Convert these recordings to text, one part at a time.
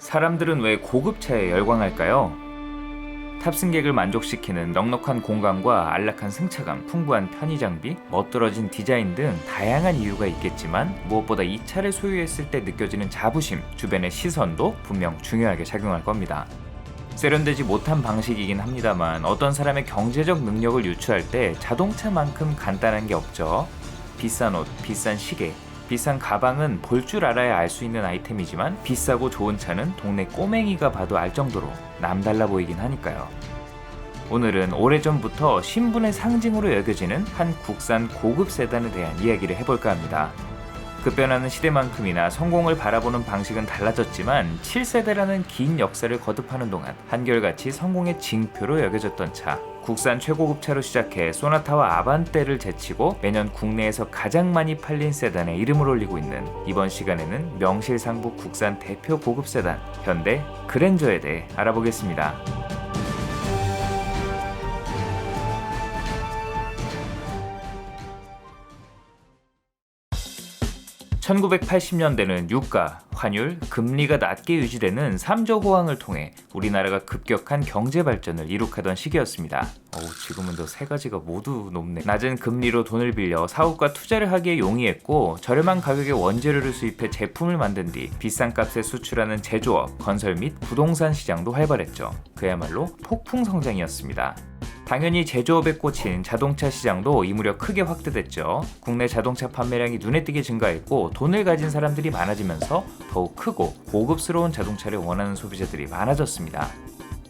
사람들은 왜 고급차에 열광할까요? 탑승객을 만족시키는 넉넉한 공간과 안락한 승차감, 풍부한 편의장비, 멋들어진 디자인 등 다양한 이유가 있겠지만 무엇보다 이 차를 소유했을 때 느껴지는 자부심, 주변의 시선도 분명 중요하게 작용할 겁니다. 세련되지 못한 방식이긴 합니다만 어떤 사람의 경제적 능력을 유추할 때 자동차만큼 간단한 게 없죠. 비싼 옷, 비싼 시계, 비싼 가방은 볼 줄 알아야 알 수 있는 아이템이지만 비싸고 좋은 차는 동네 꼬맹이가 봐도 알 정도로 남달라 보이긴 하니까요. 오늘은 오래전부터 신분의 상징으로 여겨지는 한 국산 고급 세단에 대한 이야기를 해볼까 합니다. 급변하는 시대만큼이나 성공을 바라보는 방식은 달라졌지만 7세대라는 긴 역사를 거듭하는 동안 한결같이 성공의 징표로 여겨졌던 차, 국산 최고급 차로 시작해 소나타와 아반떼를 제치고 매년 국내에서 가장 많이 팔린 세단에 이름을 올리고 있는 이번 시간에는 명실상부 국산 대표 고급 세단 현대 그랜저에 대해 알아보겠습니다. 1980년대는 유가, 환율, 금리가 낮게 유지되는 3조 호황을 통해 우리나라가 급격한 경제 발전을 이룩하던 시기였습니다. 지금은 더 세 가지가 모두 높네. 낮은 금리로 돈을 빌려 사업과 투자를 하기에 용이했고 저렴한 가격의 원재료를 수입해 제품을 만든 뒤 비싼 값에 수출하는 제조업, 건설 및 부동산 시장도 활발했죠. 그야말로 폭풍 성장이었습니다. 당연히 제조업에 꽂힌 자동차 시장도 이 무렵 크게 확대됐죠. 국내 자동차 판매량이 눈에 띄게 증가했고 돈을 가진 사람들이 많아지면서 더욱 크고 고급스러운 자동차를 원하는 소비자들이 많아졌습니다.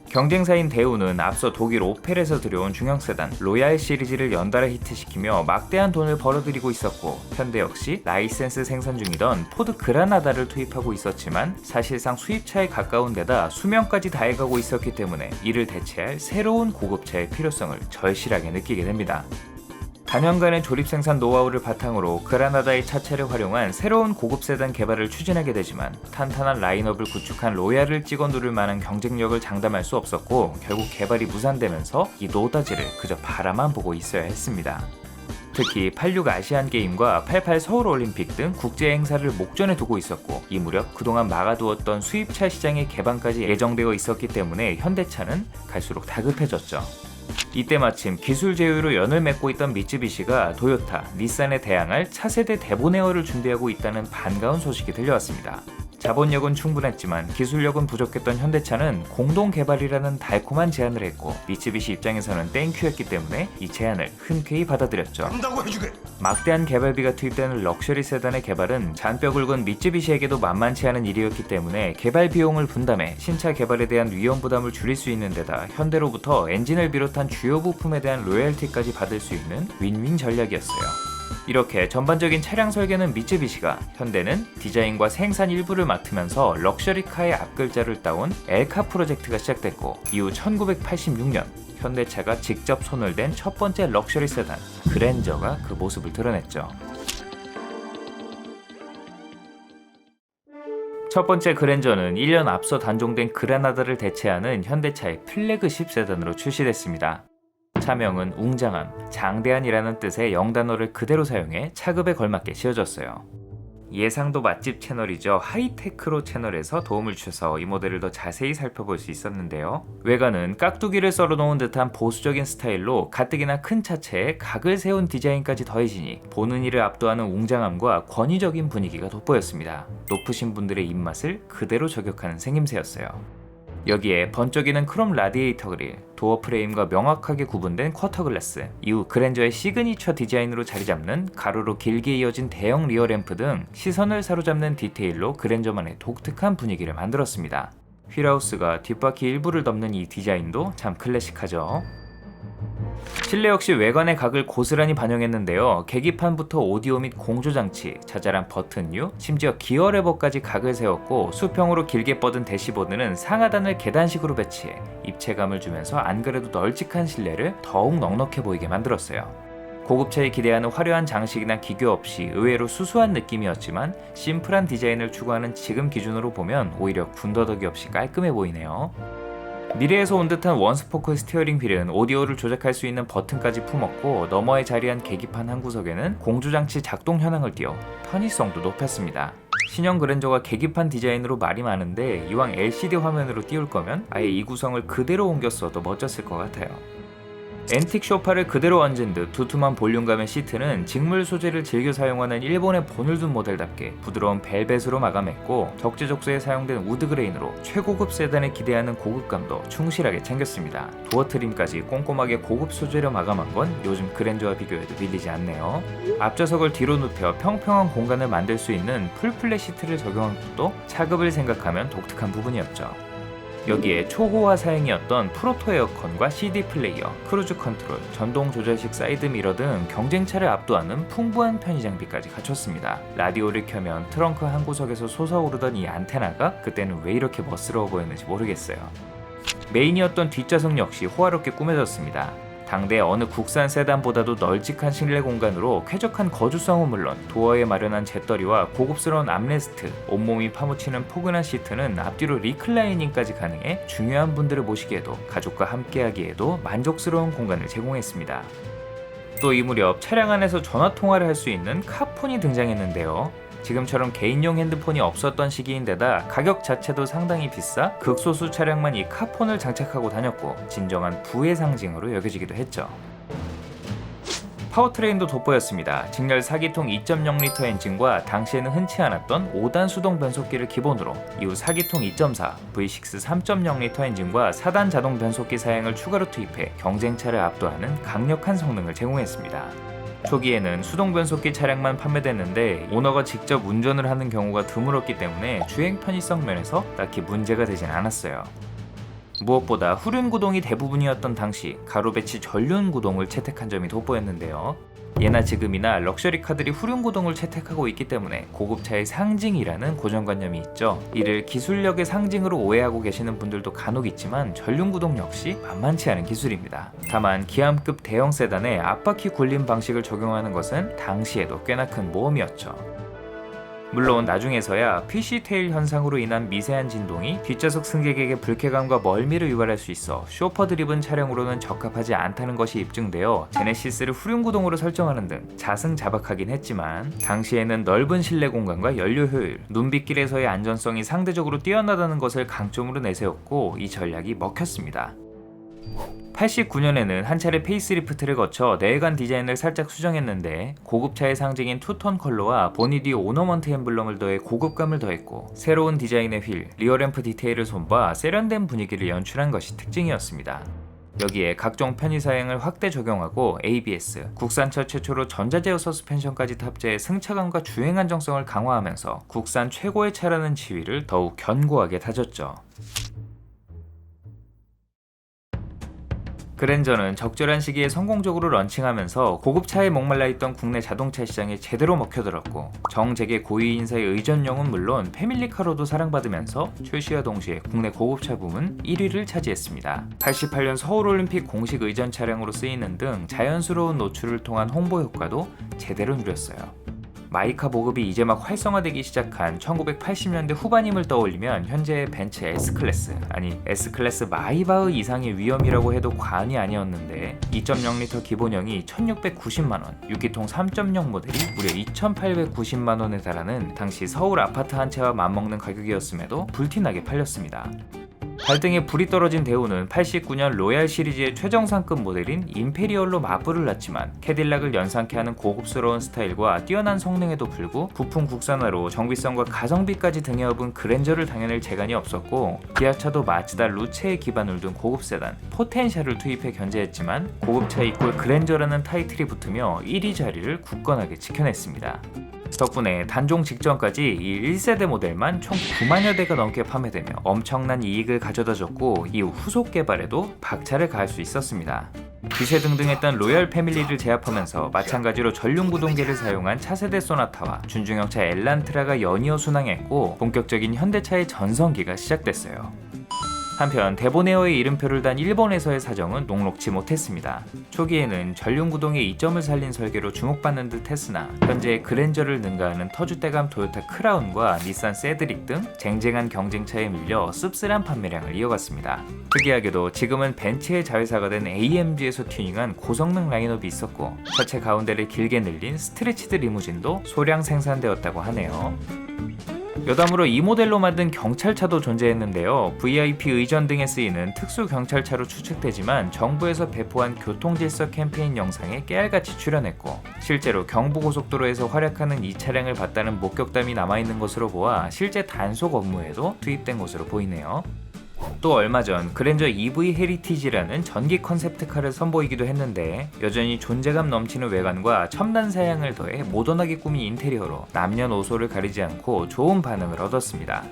경쟁사인 대우는 앞서 독일 오펠에서 들여온 중형 세단 로얄 시리즈를 연달아 히트시키며 막대한 돈을 벌어들이고 있었고 현대 역시 라이센스 생산 중이던 포드 그라나다를 투입하고 있었지만 사실상 수입차에 가까운 데다 수명까지 다해가고 있었기 때문에 이를 대체할 새로운 고급차의 필요성을 절실하게 느끼게 됩니다. 단연간의 조립 생산 노하우를 바탕으로 그라나다의 차체를 활용한 새로운 고급 세단 개발을 추진하게 되지만 탄탄한 라인업을 구축한 로얄을 찍어 누를 만한 경쟁력을 장담할 수 없었고 결국 개발이 무산되면서 이 노다지를 그저 바라만 보고 있어야 했습니다. 특히 86 아시안게임과 88 서울올림픽 등 국제 행사를 목전에 두고 있었고 이 무렵 그동안 막아두었던 수입차 시장의 개방까지 예정되어 있었기 때문에 현대차는 갈수록 다급해졌죠. 이때 마침 기술 제휴로 연을 맺고 있던 미쯔비시가 도요타, 닛산에 대항할 차세대 대보네어를 준비하고 있다는 반가운 소식이 들려왔습니다. 자본력은 충분했지만 기술력은 부족했던 현대차는 공동 개발이라는 달콤한 제안을 했고 미쯔비시 입장에서는 땡큐였기 때문에 이 제안을 흔쾌히 받아들였죠. 막대한 개발비가 투입되는 럭셔리 세단의 개발은 잔뼈 굵은 미쯔비시에게도 만만치 않은 일이었기 때문에 개발 비용을 분담해 신차 개발에 대한 위험 부담을 줄일 수 있는 데다 현대로부터 엔진을 비롯한 주요 부품에 대한 로열티까지 받을 수 있는 윈윈 전략이었어요. 이렇게 전반적인 차량 설계는 미쯔비시가, 현대는 디자인과 생산 일부를 맡으면서 럭셔리카의 앞글자를 따온 엘카 프로젝트가 시작됐고 이후 1986년 현대차가 직접 손을 댄 첫 번째 럭셔리 세단 그랜저가 그 모습을 드러냈죠. 첫 번째 그랜저는 1년 앞서 단종된 그라나다를 대체하는 현대차의 플래그십 세단으로 출시됐습니다. 차명은 웅장함, 장대한이라는 뜻의 영단어를 그대로 사용해 차급에 걸맞게 지어졌어요. 예상도 맛집 채널이죠. 하이테크로 채널에서 도움을 주셔서 이 모델을 더 자세히 살펴볼 수 있었는데요. 외관은 깍두기를 썰어놓은 듯한 보수적인 스타일로 가뜩이나 큰 차체에 각을 세운 디자인까지 더해지니 보는 이를 압도하는 웅장함과 권위적인 분위기가 돋보였습니다. 높으신 분들의 입맛을 그대로 저격하는 생김새였어요. 여기에 번쩍이는 크롬 라디에이터 그릴, 도어 프레임과 명확하게 구분된 쿼터 글라스, 이후 그랜저의 시그니처 디자인으로 자리잡는 가로로 길게 이어진 대형 리어 램프 등 시선을 사로잡는 디테일로 그랜저만의 독특한 분위기를 만들었습니다. 휠하우스가 뒷바퀴 일부를 덮는 이 디자인도 참 클래식하죠. 실내 역시 외관의 각을 고스란히 반영했는데요. 계기판부터 오디오 및 공조장치, 자잘한 버튼류, 심지어 기어 레버까지 각을 세웠고 수평으로 길게 뻗은 대시보드는 상하단을 계단식으로 배치해 입체감을 주면서 안 그래도 널찍한 실내를 더욱 넉넉해 보이게 만들었어요. 고급차에 기대하는 화려한 장식이나 기교 없이 의외로 수수한 느낌이었지만 심플한 디자인을 추구하는 지금 기준으로 보면 오히려 군더더기 없이 깔끔해 보이네요. 미래에서 온 듯한 원스포크 스티어링 휠은 오디오를 조작할 수 있는 버튼까지 품었고 너머에 자리한 계기판 한 구석에는 공조장치 작동 현황을 띄워 편의성도 높였습니다. 신형 그랜저가 계기판 디자인으로 말이 많은데 이왕 LCD 화면으로 띄울 거면 아예 이 구성을 그대로 옮겼어도 멋졌을 것 같아요. 앤틱 소파를 그대로 얹은 듯 두툼한 볼륨감의 시트는 직물 소재를 즐겨 사용하는 일본의 본을 둔 모델답게 부드러운 벨벳으로 마감했고 적재적소에 사용된 우드 그레인으로 최고급 세단에 기대하는 고급감도 충실하게 챙겼습니다. 도어 트림까지 꼼꼼하게 고급 소재로 마감한 건 요즘 그랜저와 비교해도 밀리지 않네요. 앞좌석을 뒤로 눕혀 평평한 공간을 만들 수 있는 풀플랫 시트를 적용한 것도 차급을 생각하면 독특한 부분이었죠. 여기에 초호화 사양이었던 프로토 에어컨과 CD 플레이어, 크루즈 컨트롤, 전동 조절식 사이드 미러 등 경쟁차를 압도하는 풍부한 편의 장비까지 갖췄습니다. 라디오를 켜면 트렁크 한 구석에서 솟아오르던 이 안테나가 그때는 왜 이렇게 멋스러워 보였는지 모르겠어요. 메인이었던 뒷좌석 역시 호화롭게 꾸며졌습니다. 당대 어느 국산 세단보다도 널찍한 실내 공간으로 쾌적한 거주성은 물론 도어에 마련한 재떨이와 고급스러운 암레스트, 온몸이 파묻히는 포근한 시트는 앞뒤로 리클라이닝까지 가능해 중요한 분들을 모시기에도 가족과 함께하기에도 만족스러운 공간을 제공했습니다. 또 이 무렵 차량 안에서 전화통화를 할 수 있는 카폰이 등장했는데요. 지금처럼 개인용 핸드폰이 없었던 시기인데다 가격 자체도 상당히 비싸 극소수 차량만 이 카폰을 장착하고 다녔고 진정한 부의 상징으로 여겨지기도 했죠. 파워트레인도 돋보였습니다. 직렬 4기통 2.0L 엔진과 당시에는 흔치 않았던 5단 수동 변속기를 기본으로 이후 4기통 2.4, V6 3.0L 엔진과 4단 자동 변속기 사양을 추가로 투입해 경쟁차를 압도하는 강력한 성능을 제공했습니다. 초기에는 수동 변속기 차량만 판매됐는데 오너가 직접 운전을 하는 경우가 드물었기 때문에 주행 편의성 면에서 딱히 문제가 되진 않았어요. 무엇보다 후륜 구동이 대부분이었던 당시 가로 배치 전륜 구동을 채택한 점이 돋보였는데요. 예나 지금이나 럭셔리 카들이 후륜 구동을 채택하고 있기 때문에 고급차의 상징이라는 고정관념이 있죠. 이를 기술력의 상징으로 오해하고 계시는 분들도 간혹 있지만 전륜 구동 역시 만만치 않은 기술입니다. 다만 기암급 대형 세단에 앞바퀴 굴림 방식을 적용하는 것은 당시에도 꽤나 큰 모험이었죠. 물론 나중에서야 PC 테일 현상으로 인한 미세한 진동이 뒷좌석 승객에게 불쾌감과 멀미를 유발할 수 있어 쇼퍼 드리븐 차량으로는 적합하지 않다는 것이 입증되어 제네시스를 후륜 구동으로 설정하는 등 자승자박하긴 했지만 당시에는 넓은 실내 공간과 연료 효율, 눈빗길에서의 안전성이 상대적으로 뛰어나다는 것을 강점으로 내세웠고 이 전략이 먹혔습니다. 89년에는 한 차례 페이스리프트를 거쳐 내외관 디자인을 살짝 수정했는데 고급차의 상징인 투톤 컬러와 보니 뒤 오너먼트 엠블럼을 더해 고급감을 더했고 새로운 디자인의 휠, 리어램프 디테일을 손봐 세련된 분위기를 연출한 것이 특징이었습니다. 여기에 각종 편의사양을 확대 적용하고 ABS, 국산차 최초로 전자제어 서스펜션까지 탑재해 승차감과 주행 안정성을 강화하면서 국산 최고의 차라는 지위를 더욱 견고하게 다졌죠. 그랜저는 적절한 시기에 성공적으로 런칭하면서 고급차에 목말라 있던 국내 자동차 시장에 제대로 먹혀들었고 정재계 고위 인사의 의전용은 물론 패밀리카로도 사랑받으면서 출시와 동시에 국내 고급차 부문 1위를 차지했습니다. 88년 서울올림픽 공식 의전 차량으로 쓰이는 등 자연스러운 노출을 통한 홍보 효과도 제대로 누렸어요. 마이카 보급이 이제 막 활성화되기 시작한 1980년대 후반임을 떠올리면 현재의 벤츠 S클래스, 아니 S클래스 마이바흐 이상의 위험이라고 해도 과언이 아니었는데 2.0L 기본형이 1690만원, 6기통 3.0 모델이 무려 2890만원에 달하는 당시 서울 아파트 한 채와 맞먹는 가격이었음에도 불티나게 팔렸습니다. 발등에 불이 떨어진 대우는 89년 로얄 시리즈의 최정상급 모델인 임페리얼로 맞불을 놨지만 캐딜락을 연상케 하는 고급스러운 스타일과 뛰어난 성능에도 불구 부품 국산화로 정비성과 가성비까지 등에 업은 그랜저를 당해낼 재간이 없었고 기아차도 마츠다 루체에 기반을 둔 고급 세단 포텐셜을 투입해 견제했지만 고급차 이꼴 그랜저라는 타이틀이 붙으며 1위 자리를 굳건하게 지켜냈습니다. 덕분에 단종 직전까지 이 1세대 모델만 총 9만여 대가 넘게 판매되며 엄청난 이익을 가져다줬고 이후 후속 개발에도 박차를 가할 수 있었습니다. 기세등등했던 로열 패밀리를 제압하면서 마찬가지로 전륜구동계를 사용한 차세대 소나타와 준중형차 엘란트라가 연이어 순항했고 본격적인 현대차의 전성기가 시작됐어요. 한편 데보네어의 이름표를 단 일본에서의 사정은 녹록지 못했습니다. 초기에는 전륜구동의 이점을 살린 설계로 주목받는 듯 했으나 현재 그랜저를 능가하는 터줏대감 토요타 크라운과 닛산 세드릭 등 쟁쟁한 경쟁차에 밀려 씁쓸한 판매량을 이어갔습니다. 특이하게도 지금은 벤츠의 자회사가 된 AMG에서 튜닝한 고성능 라인업이 있었고 차체 가운데를 길게 늘린 스트레치드 리무진도 소량 생산되었다고 하네요. 여담으로 이 모델로 만든 경찰차도 존재했는데요. VIP 의전 등에 쓰이는 특수 경찰차로 추측되지만 정부에서 배포한 교통질서 캠페인 영상에 깨알같이 출연했고 실제로 경부고속도로에서 활약하는 이 차량을 봤다는 목격담이 남아있는 것으로 보아 실제 단속 업무에도 투입된 것으로 보이네요. 또 얼마 전 그랜저 EV 헤리티지라는 전기 컨셉트카를 선보이기도 했는데 여전히 존재감 넘치는 외관과 첨단 사양을 더해 모던하게 꾸민 인테리어로 남녀노소를 가리지 않고 좋은 반응을 얻었습니다.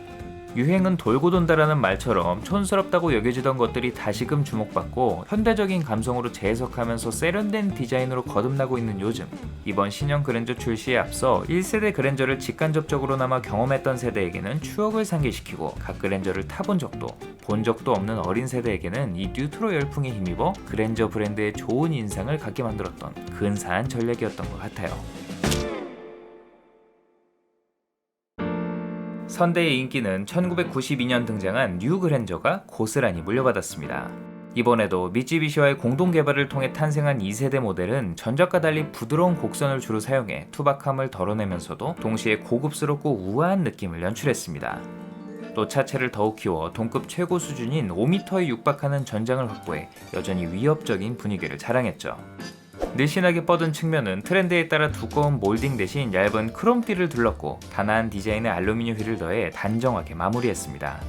유행은 돌고 돈다라는 말처럼 촌스럽다고 여겨지던 것들이 다시금 주목받고 현대적인 감성으로 재해석하면서 세련된 디자인으로 거듭나고 있는 요즘, 이번 신형 그랜저 출시에 앞서 1세대 그랜저를 직간접적으로나마 경험했던 세대에게는 추억을 상기시키고 각 그랜저를 타본 적도 본 적도 없는 어린 세대에게는 이 뉴트로 열풍에 힘입어 그랜저 브랜드의 좋은 인상을 갖게 만들었던 근사한 전략이었던 것 같아요. 선대의 인기는 1992년 등장한 뉴 그랜저가 고스란히 물려받았습니다. 이번에도 미쯔비시와의 공동 개발을 통해 탄생한 2세대 모델은 전작과 달리 부드러운 곡선을 주로 사용해 투박함을 덜어내면서도 동시에 고급스럽고 우아한 느낌을 연출했습니다. 또 차체를 더욱 키워 동급 최고 수준인 5m에 육박하는 전장을 확보해 여전히 위협적인 분위기를 자랑했죠. 늘씬하게 뻗은 측면은 트렌드에 따라 두꺼운 몰딩 대신 얇은 크롬띠를 둘렀고 단아한 디자인의 알루미늄 휠을 더해 단정하게 마무리했습니다.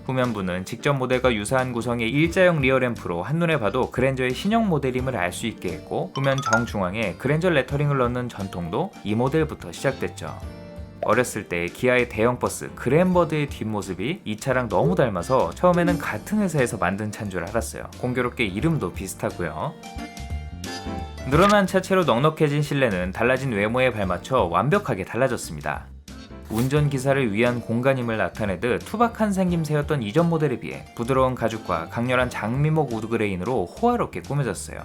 후면부는 직전 모델과 유사한 구성의 일자형 리어램프로 한눈에 봐도 그랜저의 신형 모델임을 알 수 있게 했고 후면 정중앙에 그랜저 레터링을 넣는 전통도 이 모델부터 시작됐죠. 어렸을 때 기아의 대형 버스 그랜버드의 뒷모습이 이 차랑 너무 닮아서 처음에는 같은 회사에서 만든 차인 줄 알았어요. 공교롭게 이름도 비슷하고요. 늘어난 차체로 넉넉해진 실내는 달라진 외모에 발맞춰 완벽하게 달라졌습니다. 운전기사를 위한 공간임을 나타내듯 투박한 생김새였던 이전 모델에 비해 부드러운 가죽과 강렬한 장미목 우드그레인으로 호화롭게 꾸며졌어요.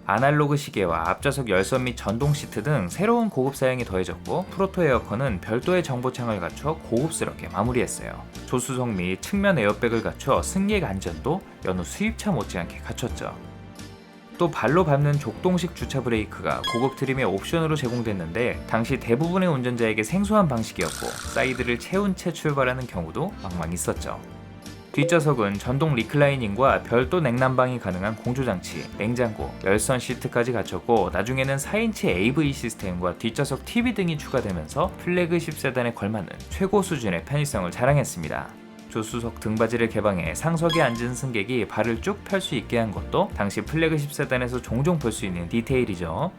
아날로그 시계와 앞좌석 열선 및 전동 시트 등 새로운 고급 사양이 더해졌고 프로토 에어컨은 별도의 정보창을 갖춰 고급스럽게 마무리했어요. 조수석 및 측면 에어백을 갖춰 승객 안전도 여느 수입차 못지않게 갖췄죠. 또 발로 밟는 족동식 주차 브레이크가 고급 트림의 옵션으로 제공됐는데 당시 대부분의 운전자에게 생소한 방식이었고 사이드를 채운 채 출발하는 경우도 막막 있었죠. 뒷좌석은 전동 리클라이닝과 별도 냉난방이 가능한 공조장치, 냉장고, 열선 시트까지 갖췄고 나중에는 4인치 AV 시스템과 뒷좌석 TV 등이 추가되면서 플래그십 세단에 걸맞는 최고 수준의 편의성을 자랑했습니다. 조수석 등받이를 개방해 상석에 앉은 승객이 발을 쭉 펼 수 있게 한 것도 당시 플래그십 세단에서 종종 볼 수 있는 디테일이죠.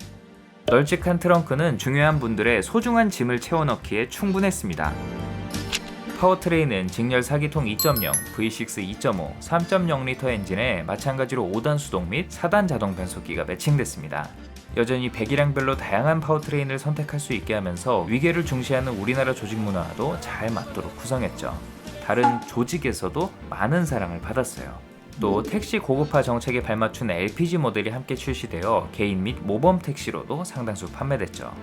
널찍한 트렁크는 중요한 분들의 소중한 짐을 채워넣기에 충분했습니다. 파워트레인은 직렬 4기통 2.0, V6 2.5, 3.0L 엔진에 마찬가지로 5단 수동 및 4단 자동 변속기가 매칭됐습니다. 여전히 배기량별로 다양한 파워트레인을 선택할 수 있게 하면서 위계를 중시하는 우리나라 조직 문화와도 잘 맞도록 구성했죠. 다른 조직에서도 많은 사랑을 받았어요. 또 택시 고급화 정책에 발맞춘 LPG 모델이 함께 출시되어 개인 및 모범 택시로도 상당수 판매됐죠.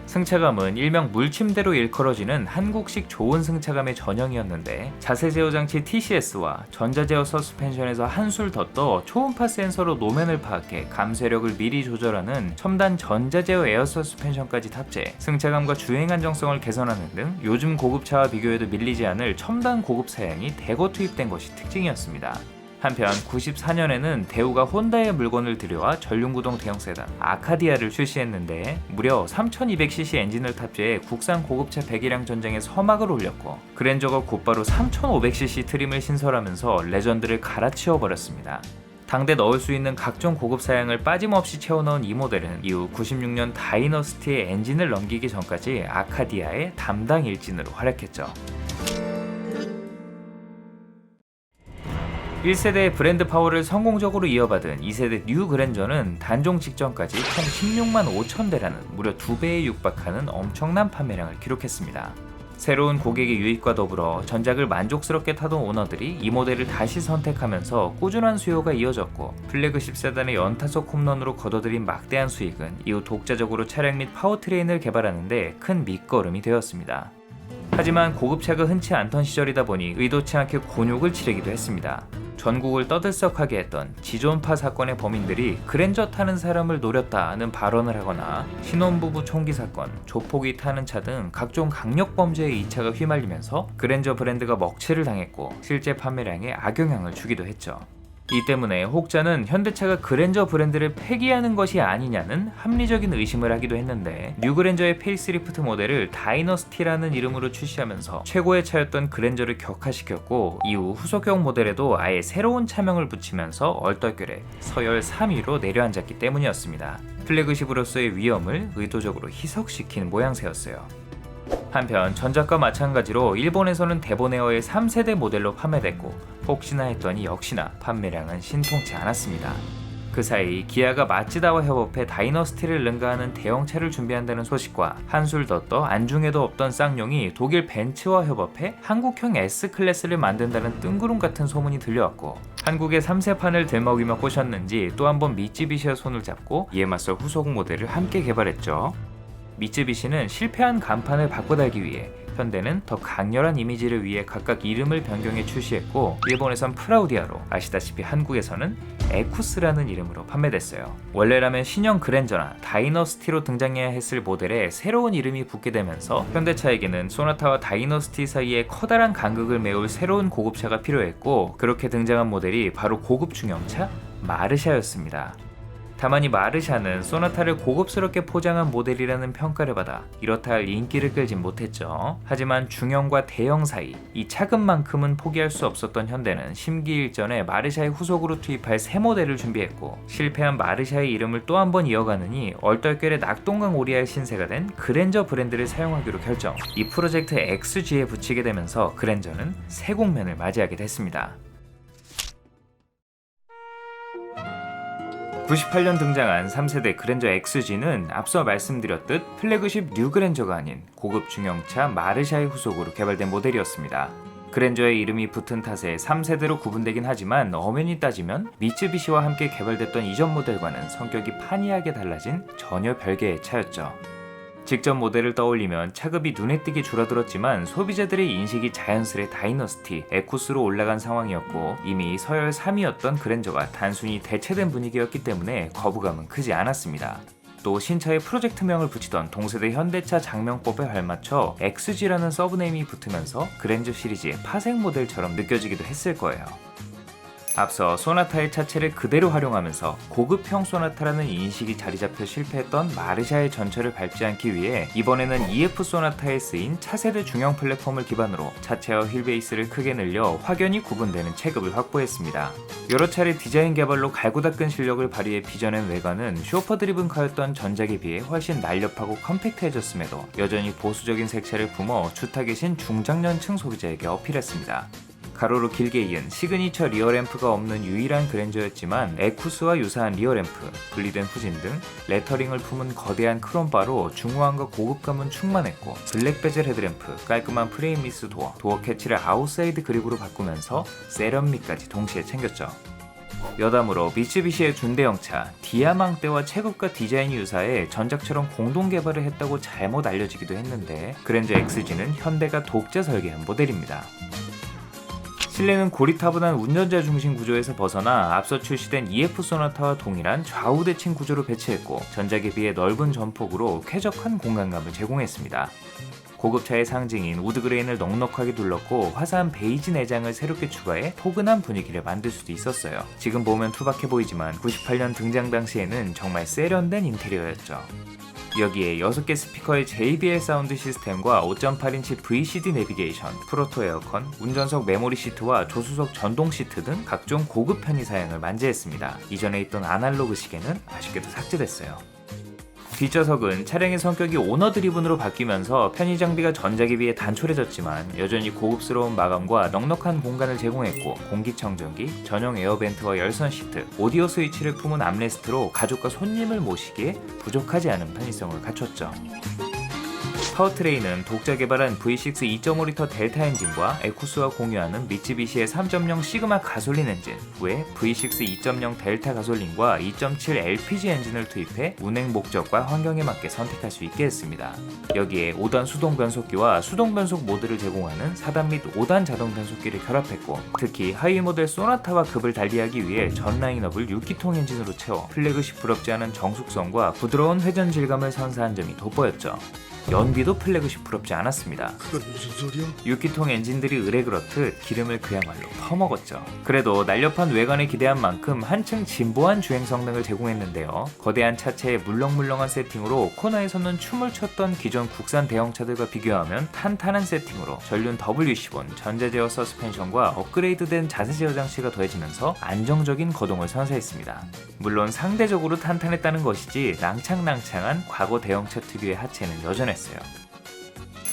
승차감은 일명 물침대로 일컬어지는 한국식 좋은 승차감의 전형이었는데 자세 제어 장치 TCS와 전자 제어 서스펜션에서 한술 더 떠 초음파 센서로 노면을 파악해 감쇄력을 미리 조절하는 첨단 전자 제어 에어 서스펜션까지 탑재해 승차감과 주행 안정성을 개선하는 등 요즘 고급차와 비교해도 밀리지 않을 첨단 고급 사양이 대거 투입된 것이 특징이었습니다. 한편 94년에는 대우가 혼다의 물건을 들여와 전륜구동 대형 세단 아카디아를 출시했는데 무려 3200cc 엔진을 탑재해 국산 고급차 배기량 전쟁에 서막을 올렸고 그랜저가 곧바로 3500cc 트림을 신설하면서 레전드를 갈아치워 버렸습니다. 당대 넣을 수 있는 각종 고급 사양을 빠짐없이 채워넣은 이 모델은 이후 96년 다이너스티의 엔진을 넘기기 전까지 아카디아의 담당 일진으로 활약했죠. 1세대의 브랜드 파워를 성공적으로 이어받은 2세대 뉴 그랜저는 단종 직전까지 총 16만 5천 대라는 무려 2배에 육박하는 엄청난 판매량을 기록했습니다. 새로운 고객의 유입과 더불어 전작을 만족스럽게 타던 오너들이 이 모델을 다시 선택하면서 꾸준한 수요가 이어졌고, 플래그십 세단의 연타석 홈런으로 거둬들인 막대한 수익은 이후 독자적으로 차량 및 파워트레인을 개발하는 데 큰 밑거름이 되었습니다. 하지만 고급차가 흔치 않던 시절이다 보니 의도치 않게 곤욕을 치르기도 했습니다. 전국을 떠들썩하게 했던 지존파 사건의 범인들이 그랜저 타는 사람을 노렸다는 발언을 하거나, 신혼부부 총기 사건, 조폭이 타는 차 등 각종 강력 범죄에 이 차가 휘말리면서 그랜저 브랜드가 먹칠을 당했고 실제 판매량에 악영향을 주기도 했죠. 이 때문에 혹자는 현대차가 그랜저 브랜드를 폐기하는 것이 아니냐는 합리적인 의심을 하기도 했는데, 뉴그랜저의 페이스리프트 모델을 다이너스티라는 이름으로 출시하면서 최고의 차였던 그랜저를 격화시켰고, 이후 후속형 모델에도 아예 새로운 차명을 붙이면서 얼떨결에 서열 3위로 내려앉았기 때문이었습니다. 플래그십으로서의 위험을 의도적으로 희석시킨 모양새였어요. 한편 전작과 마찬가지로 일본에서는 데보네어의 3세대 모델로 판매됐고, 혹시나 했더니 역시나 판매량은 신통치 않았습니다. 그 사이 기아가 마츠다와 협업해 다이너스티를 능가하는 대형차를 준비한다는 소식과, 한술 더 떠 안중에도 없던 쌍용이 독일 벤츠와 협업해 한국형 S클래스를 만든다는 뜬구름 같은 소문이 들려왔고, 한국의 3세판을 들먹이며 꼬셨는지 또 한 번 미쯔비시와 손을 잡고 이에 맞설 후속 모델을 함께 개발했죠. 미쯔비시는 실패한 간판을 바꿔달기 위해, 현대는 더 강렬한 이미지를 위해 각각 이름을 변경해 출시했고, 일본에선 프라우디아로, 아시다시피 한국에서는 에쿠스라는 이름으로 판매됐어요. 원래라면 신형 그랜저나 다이너스티로 등장해야 했을 모델에 새로운 이름이 붙게 되면서 현대차에게는 소나타와 다이너스티 사이에 커다란 간극을 메울 새로운 고급차가 필요했고, 그렇게 등장한 모델이 바로 고급 중형차 마르샤였습니다. 다만 이 마르샤는 소나타를 고급스럽게 포장한 모델이라는 평가를 받아 이렇다 할 인기를 끌진 못했죠. 하지만 중형과 대형 사이 이 차급만큼은 포기할 수 없었던 현대는 심기일전에 마르샤의 후속으로 투입할 새 모델을 준비했고, 실패한 마르샤의 이름을 또 한 번 이어가느니 얼떨결에 낙동강 오리알 신세가 된 그랜저 브랜드를 사용하기로 결정. 이 프로젝트 XG에 붙이게 되면서 그랜저는 새 국면을 맞이하게 됐습니다. 98년 등장한 3세대 그랜저 XG는 앞서 말씀드렸듯 플래그십 뉴그랜저가 아닌 고급 중형차 마르샤의 후속으로 개발된 모델이었습니다. 그랜저의 이름이 붙은 탓에 3세대로 구분되긴 하지만 엄연히 따지면 미쯔비시와 함께 개발됐던 이전 모델과는 성격이 판이하게 달라진 전혀 별개의 차였죠. 직접 모델을 떠올리면 차급이 눈에 띄게 줄어들었지만 소비자들의 인식이 자연스레 다이너스티, 에쿠스로 올라간 상황이었고, 이미 서열 3위였던 그랜저가 단순히 대체된 분위기였기 때문에 거부감은 크지 않았습니다. 또 신차에 프로젝트명을 붙이던 동세대 현대차 장명법에 발맞춰 XG라는 서브네임이 붙으면서 그랜저 시리즈의 파생 모델처럼 느껴지기도 했을 거예요. 앞서 소나타의 차체를 그대로 활용하면서 고급형 소나타라는 인식이 자리잡혀 실패했던 마르샤의 전철을 밟지 않기 위해 이번에는 EF 소나타에 쓰인 차세대 중형 플랫폼을 기반으로 차체와 휠베이스를 크게 늘려 확연히 구분되는 체급을 확보했습니다. 여러 차례 디자인 개발로 갈고 닦은 실력을 발휘해 빚어낸 외관은 쇼퍼 드리븐카였던 전작에 비해 훨씬 날렵하고 컴팩트해졌음에도 여전히 보수적인 색채를 품어 주타 계신 중장년층 소비자에게 어필했습니다. 가로로 길게 이은 시그니처 리어램프가 없는 유일한 그랜저였지만, 에쿠스와 유사한 리어램프, 분리된 후진 등 레터링을 품은 거대한 크롬바로 중후함과 고급감은 충만했고, 블랙 베젤 헤드램프, 깔끔한 프레임리스 도어, 도어 캐치를 아웃사이드 그립으로 바꾸면서 세련미까지 동시에 챙겼죠. 여담으로 미쯔비시의 준대형차 디아망떼와 체급과 디자인이 유사해 전작처럼 공동 개발을 했다고 잘못 알려지기도 했는데, 그랜저 XG는 현대가 독자 설계한 모델입니다. 실내는 고리타분한 운전자 중심 구조에서 벗어나 앞서 출시된 EF 소나타와 동일한 좌우 대칭 구조로 배치했고, 전작에 비해 넓은 전폭으로 쾌적한 공간감을 제공했습니다. 고급차의 상징인 우드그레인을 넉넉하게 둘렀고, 화사한 베이지 내장을 새롭게 추가해 포근한 분위기를 만들 수도 있었어요. 지금 보면 투박해 보이지만 98년 등장 당시에는 정말 세련된 인테리어였죠. 여기에 6개 스피커의 JBL 사운드 시스템과 5.8인치 VCD 내비게이션, 프로토 에어컨, 운전석 메모리 시트와 조수석 전동 시트 등 각종 고급 편의 사양을 만재했습니다. 이전에 있던 아날로그 시계는 아쉽게도 삭제됐어요. 뒷좌석은 차량의 성격이 오너 드리븐으로 바뀌면서 편의 장비가 전작에 비해 단촐해졌지만 여전히 고급스러운 마감과 넉넉한 공간을 제공했고, 공기청정기, 전용 에어벤트와 열선 시트, 오디오 스위치를 품은 암레스트로 가족과 손님을 모시기에 부족하지 않은 편의성을 갖췄죠. 파워트레인은 독자 개발한 V6 2.5L 델타 엔진과 에쿠스와 공유하는 미쯔비시의 3.0 시그마 가솔린 엔진, 후에 V6 2.0 델타 가솔린과 2.7 LPG 엔진을 투입해 운행 목적과 환경에 맞게 선택할 수 있게 했습니다. 여기에 5단 수동 변속기와 수동 변속 모드를 제공하는 4단 및 5단 자동 변속기를 결합했고, 특히 하위 모델 소나타와 급을 달리하기 위해 전 라인업을 6기통 엔진으로 채워 플래그십스럽지 않은 정숙성과 부드러운 회전 질감을 선사한 점이 돋보였죠. 연비도 플래그십스럽지 않았습니다. 그건 무슨 소리야? 6기통 엔진들이 의뢰 그렇듯 기름을 그야말로 퍼먹었죠. 그래도 날렵한 외관에 기대한 만큼 한층 진보한 주행 성능을 제공했는데요. 거대한 차체의 물렁물렁한 세팅으로 코너에서는 춤을 췄던 기존 국산 대형차들과 비교하면 탄탄한 세팅으로 전륜 W15, 전자제어 서스펜션과 업그레이드된 자세제어 장치가 더해지면서 안정적인 거동을 선사했습니다. 물론 상대적으로 탄탄했다는 것이지 낭창낭창한 과거 대형차 특유의 하체는 여전했어요.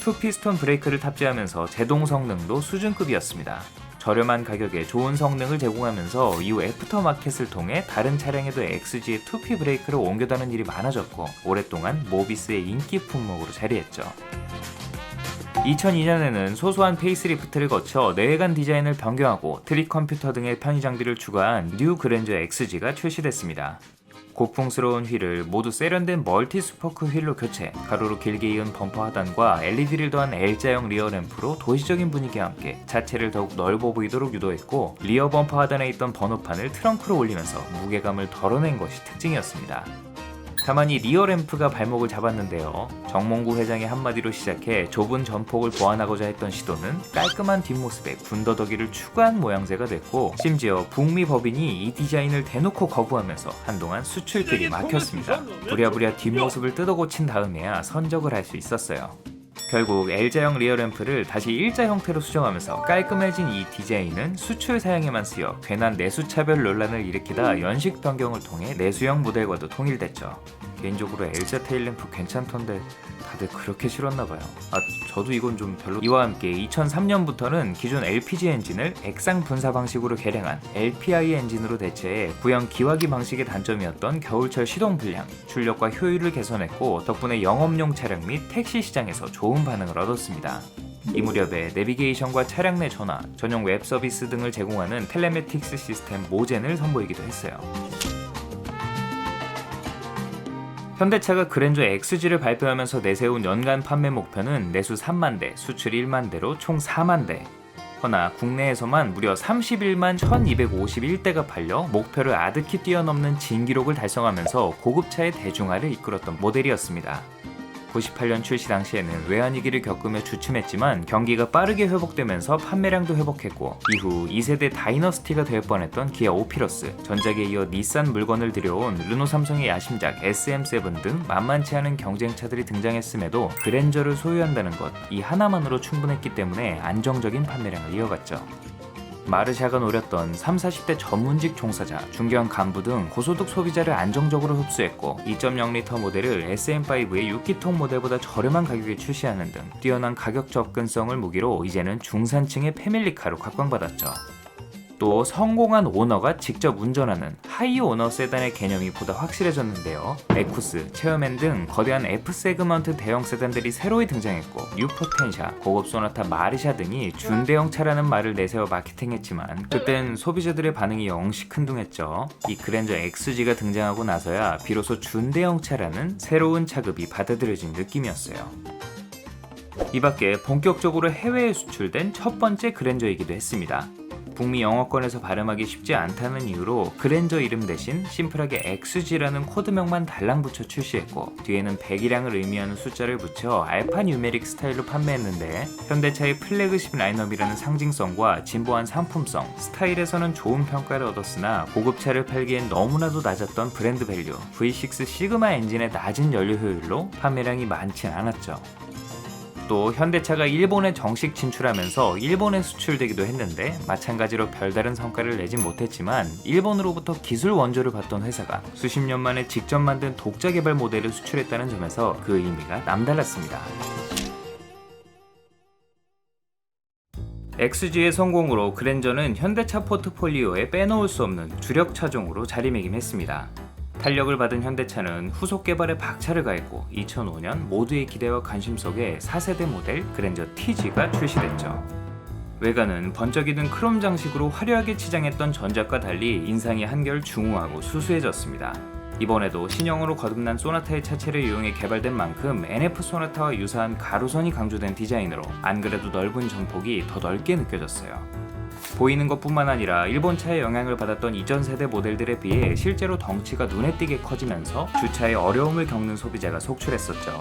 투피스톤 브레이크를 탑재하면서 제동 성능도 수준급이었습니다. 저렴한 가격에 좋은 성능을 제공하면서 이후 애프터마켓을 통해 다른 차량에도 XG의 투피 브레이크를 옮겨다는 일이 많아졌고, 오랫동안 모비스의 인기 품목으로 자리했죠. 2002년에는 소소한 페이스리프트를 거쳐 내외관 디자인을 변경하고 트릭 컴퓨터 등의 편의 장비를 추가한 뉴 그랜저 XG가 출시됐습니다. 고풍스러운 휠을 모두 세련된 멀티 스포크 휠로 교체, 가로로 길게 이은 범퍼 하단과 LED를 더한 L자형 리어 램프로 도시적인 분위기와 함께 자체를 더욱 넓어 보이도록 유도했고, 리어 범퍼 하단에 있던 번호판을 트렁크로 올리면서 무게감을 덜어낸 것이 특징이었습니다. 다만 이 리어 램프가 발목을 잡았는데요. 정몽구 회장의 한마디로 시작해 좁은 전폭을 보완하고자 했던 시도는 깔끔한 뒷모습에 군더더기를 추가한 모양새가 됐고, 심지어 북미 법인이 이 디자인을 대놓고 거부하면서 한동안 수출길이 막혔습니다. 부랴부랴 뒷모습을 뜯어고친 다음에야 선적을 할 수 있었어요. 결국 L자형 리어 램프를 다시 일자 형태로 수정하면서 깔끔해진 이 디자인은 수출 사양에만 쓰여 괜한 내수차별 논란을 일으키다 연식 변경을 통해 내수형 모델과도 통일됐죠. 개인적으로 L자 테일램프 괜찮던데 다들 그렇게 싫었나봐요. 저도 이건 좀 별로. 이와 함께 2003년부터는 기존 LPG 엔진을 액상 분사 방식으로 개량한 LPI 엔진으로 대체해 구형 기화기 방식의 단점이었던 겨울철 시동 불량, 출력과 효율을 개선했고, 덕분에 영업용 차량 및 택시 시장에서 좋은 반응을 얻었습니다. 이 무렵에 내비게이션과 차량 내 전화, 전용 웹 서비스 등을 제공하는 텔레매틱스 시스템 모젠을 선보이기도 했어요. 현대차가 그랜저 XG를 발표하면서 내세운 연간 판매 목표는 내수 3만 대, 수출 1만 대로 총 4만 대. 허나 국내에서만 무려 31만 1251대가 팔려 목표를 아득히 뛰어넘는 진기록을 달성하면서 고급차의 대중화를 이끌었던 모델이었습니다. 98년 출시 당시에는 외환위기를 겪으며 주춤했지만 경기가 빠르게 회복되면서 판매량도 회복했고, 이후 2세대 다이너스티가 될 뻔했던 기아 오피러스, 전작에 이어 닛산 물건을 들여온 르노 삼성의 야심작 SM7 등 만만치 않은 경쟁차들이 등장했음에도 그랜저를 소유한다는 것, 이 하나만으로 충분했기 때문에 안정적인 판매량을 이어갔죠. 마르샤가 노렸던 30, 40대 전문직 종사자, 중견 간부 등 고소득 소비자를 안정적으로 흡수했고, 2.0L 모델을 SM5의 6기통 모델보다 저렴한 가격에 출시하는 등 뛰어난 가격 접근성을 무기로 이제는 중산층의 패밀리카로 각광받았죠. 또 성공한 오너가 직접 운전하는 하이 오너 세단의 개념이 보다 확실해졌는데요. 에쿠스, 체어맨 등 거대한 F 세그먼트 대형 세단들이 새로이 등장했고, 뉴포텐샤, 고급 소나타 마르샤 등이 준대형 차라는 말을 내세워 마케팅했지만 그땐 소비자들의 반응이 영 시큰둥했죠. 이 그랜저 XG가 등장하고 나서야 비로소 준대형 차라는 새로운 차급이 받아들여진 느낌이었어요. 이 밖에 본격적으로 해외에 수출된 첫 번째 그랜저이기도 했습니다. 북미 영어권에서 발음하기 쉽지 않다는 이유로 그랜저 이름 대신 심플하게 XG라는 코드명만 달랑 붙여 출시했고, 뒤에는 100이량을 의미하는 숫자를 붙여 알파 뉴메릭 스타일로 판매했는데, 현대차의 플래그십 라인업이라는 상징성과 진보한 상품성, 스타일에서는 좋은 평가를 얻었으나 고급차를 팔기엔 너무나도 낮았던 브랜드 밸류, V6 시그마 엔진의 낮은 연료 효율로 판매량이 많진 않았죠. 또 현대차가 일본에 정식 진출하면서 일본에 수출되기도 했는데, 마찬가지로 별다른 성과를 내진 못했지만 일본으로부터 기술 원조를 받던 회사가 수십 년 만에 직접 만든 독자 개발 모델을 수출했다는 점에서 그 의미가 남달랐습니다. XG의 성공으로 그랜저는 현대차 포트폴리오에 빼놓을 수 없는 주력 차종으로 자리매김했습니다. 탄력을 받은 현대차는 후속 개발에 박차를 가했고 2005년 모두의 기대와 관심 속에 4세대 모델 그랜저 TG가 출시됐죠. 외관은 번쩍이는 크롬 장식으로 화려하게 치장했던 전작과 달리 인상이 한결 중후하고 수수해졌습니다. 이번에도 신형으로 거듭난 소나타의 차체를 이용해 개발된 만큼 NF 소나타와 유사한 가로선이 강조된 디자인으로 안 그래도 넓은 전폭이 더 넓게 느껴졌어요. 보이는 것뿐만 아니라 일본 차의 영향을 받았던 이전 세대 모델들에 비해 실제로 덩치가 눈에 띄게 커지면서 주차에 어려움을 겪는 소비자가 속출했었죠.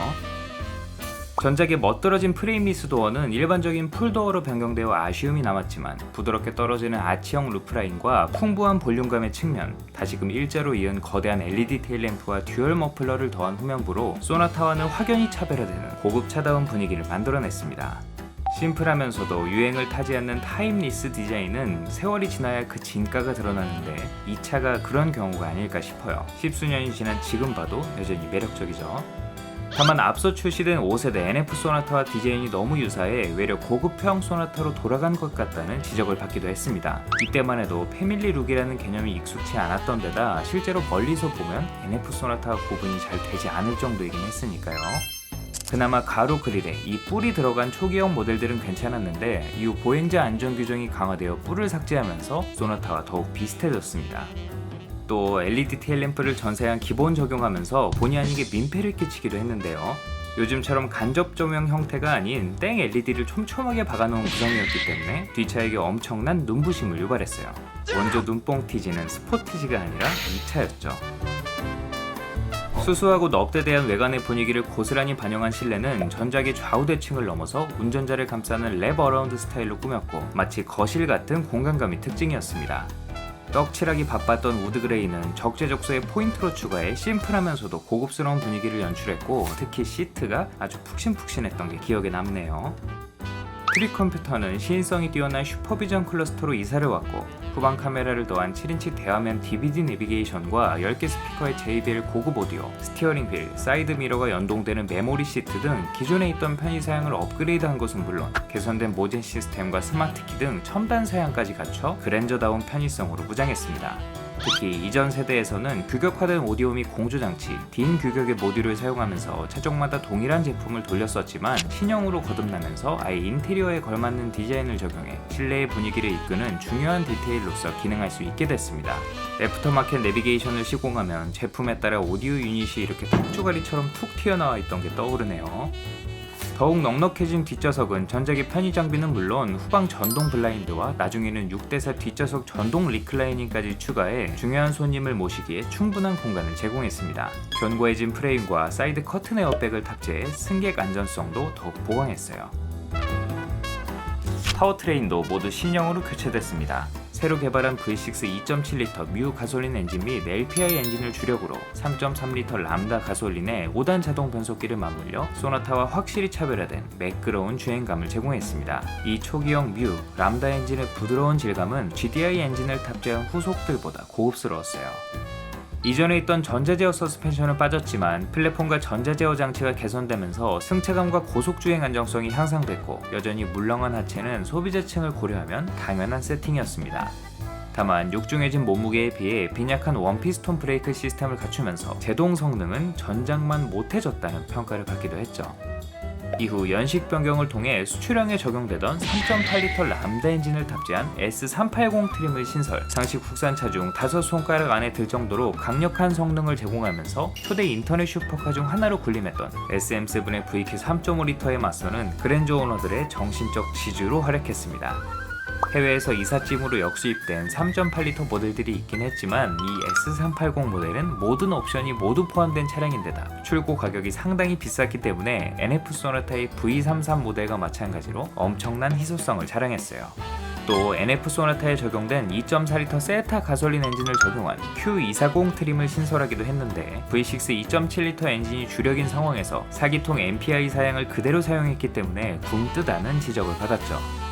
전작의 멋들어진 프레임 미스 도어는 일반적인 풀도어로 변경되어 아쉬움이 남았지만 부드럽게 떨어지는 아치형 루프라인과 풍부한 볼륨감의 측면, 다시금 일자로 이은 거대한 LED 테일램프와 듀얼 머플러를 더한 후면부로 소나타와는 확연히 차별화되는 고급차다운 분위기를 만들어냈습니다. 심플하면서도 유행을 타지 않는 타임리스 디자인은 세월이 지나야 그 진가가 드러나는데 이 차가 그런 경우가 아닐까 싶어요. 십수년이 지난 지금 봐도 여전히 매력적이죠. 다만 앞서 출시된 5세대 NF 소나타와 디자인이 너무 유사해 외려 고급형 소나타로 돌아간 것 같다는 지적을 받기도 했습니다. 이때만 해도 패밀리 룩이라는 개념이 익숙치 않았던 데다 실제로 멀리서 보면 NF 소나타와 구분이 잘 되지 않을 정도이긴 했으니까요. 그나마 가로 그릴에 이 뿔이 들어간 초기형 모델들은 괜찮았는데 이후 보행자 안전 규정이 강화되어 뿔을 삭제하면서 소나타와 더욱 비슷해졌습니다. 또 LED 테일램프를 전세한 기본 적용하면서 본의 아니게 민폐를 끼치기도 했는데요. 요즘처럼 간접 조명 형태가 아닌 땡 LED를 촘촘하게 박아놓은 구성이었기 때문에 뒷차에게 엄청난 눈부심을 유발했어요. 먼저 눈뽕 TG는 스포티지가 아니라 이 차였죠. 수수하고 넙대대한 외관의 분위기를 고스란히 반영한 실내는 전작의 좌우 대칭을 넘어서 운전자를 감싸는 랩 어라운드 스타일로 꾸몄고 마치 거실 같은 공간감이 특징이었습니다. 떡칠하기 바빴던 우드그레이는 적재적소에 포인트로 추가해 심플하면서도 고급스러운 분위기를 연출했고 특히 시트가 아주 푹신푹신했던 게 기억에 남네요. 트릭 컴퓨터는 시인성이 뛰어난 슈퍼비전 클러스터로 이사를 왔고 후방 카메라를 더한 7인치 대화면 DVD 내비게이션과 10개 스피커의 JBL 고급 오디오, 스티어링 휠, 사이드 미러가 연동되는 메모리 시트 등 기존에 있던 편의사양을 업그레이드한 것은 물론 개선된 모젠 시스템과 스마트키 등 첨단 사양까지 갖춰 그랜저다운 편의성으로 무장했습니다. 특히 이전 세대에서는 규격화된 오디오 및 공조장치, 딘 규격의 모듈을 사용하면서 차종마다 동일한 제품을 돌렸었지만 신형으로 거듭나면서 아예 인테리어에 걸맞는 디자인을 적용해 실내의 분위기를 이끄는 중요한 디테일로서 기능할 수 있게 됐습니다. 애프터마켓 내비게이션을 시공하면 제품에 따라 오디오 유닛이 이렇게 턱주가리처럼 툭 튀어나와 있던 게 떠오르네요. 더욱 넉넉해진 뒷좌석은 전작의 편의 장비는 물론 후방 전동 블라인드와 나중에는 6대4 뒷좌석 전동 리클라이닝까지 추가해 중요한 손님을 모시기에 충분한 공간을 제공했습니다. 견고해진 프레임과 사이드 커튼 에어백을 탑재해 승객 안전성도 더욱 보강했어요. 파워트레인도 모두 신형으로 교체됐습니다. 새로 개발한 V6 2.7L 뮤 가솔린 엔진 및 LPI 엔진을 주력으로 3.3L 람다 가솔린에 5단 자동 변속기를 맞물려 소나타와 확실히 차별화된 매끄러운 주행감을 제공했습니다. 이 초기형 뮤, 람다 엔진의 부드러운 질감은 GDI 엔진을 탑재한 후속들보다 고급스러웠어요. 이전에 있던 전자제어 서스펜션은 빠졌지만 플랫폼과 전자제어 장치가 개선되면서 승차감과 고속주행 안정성이 향상됐고 여전히 물렁한 하체는 소비자층을 고려하면 당연한 세팅이었습니다. 다만 육중해진 몸무게에 비해 빈약한 원피스톤 브레이크 시스템을 갖추면서 제동 성능은 전작만 못해졌다는 평가를 받기도 했죠. 이후 연식 변경을 통해 수출형에 적용되던 3.8L 람다 엔진을 탑재한 S380 트림을 신설, 상식 국산차 중 5손가락 안에 들 정도로 강력한 성능을 제공하면서 초대 인터넷 슈퍼카 중 하나로 군림했던 SM7의 VQ 3.5L에 맞서는 그랜저 오너들의 정신적 지주로 활약했습니다. 해외에서 이삿짐으로 역수입된 3.8L 모델들이 있긴 했지만 이 S380 모델은 모든 옵션이 모두 포함된 차량인데다 출고 가격이 상당히 비쌌기 때문에 NF 소나타의 V33 모델과 마찬가지로 엄청난 희소성을 자랑했어요. 또 NF 소나타에 적용된 2.4L 세타 가솔린 엔진을 적용한 Q240 트림을 신설하기도 했는데 V6 2.7L 엔진이 주력인 상황에서 4기통 MPI 사양을 그대로 사용했기 때문에 굼뜨다는 지적을 받았죠.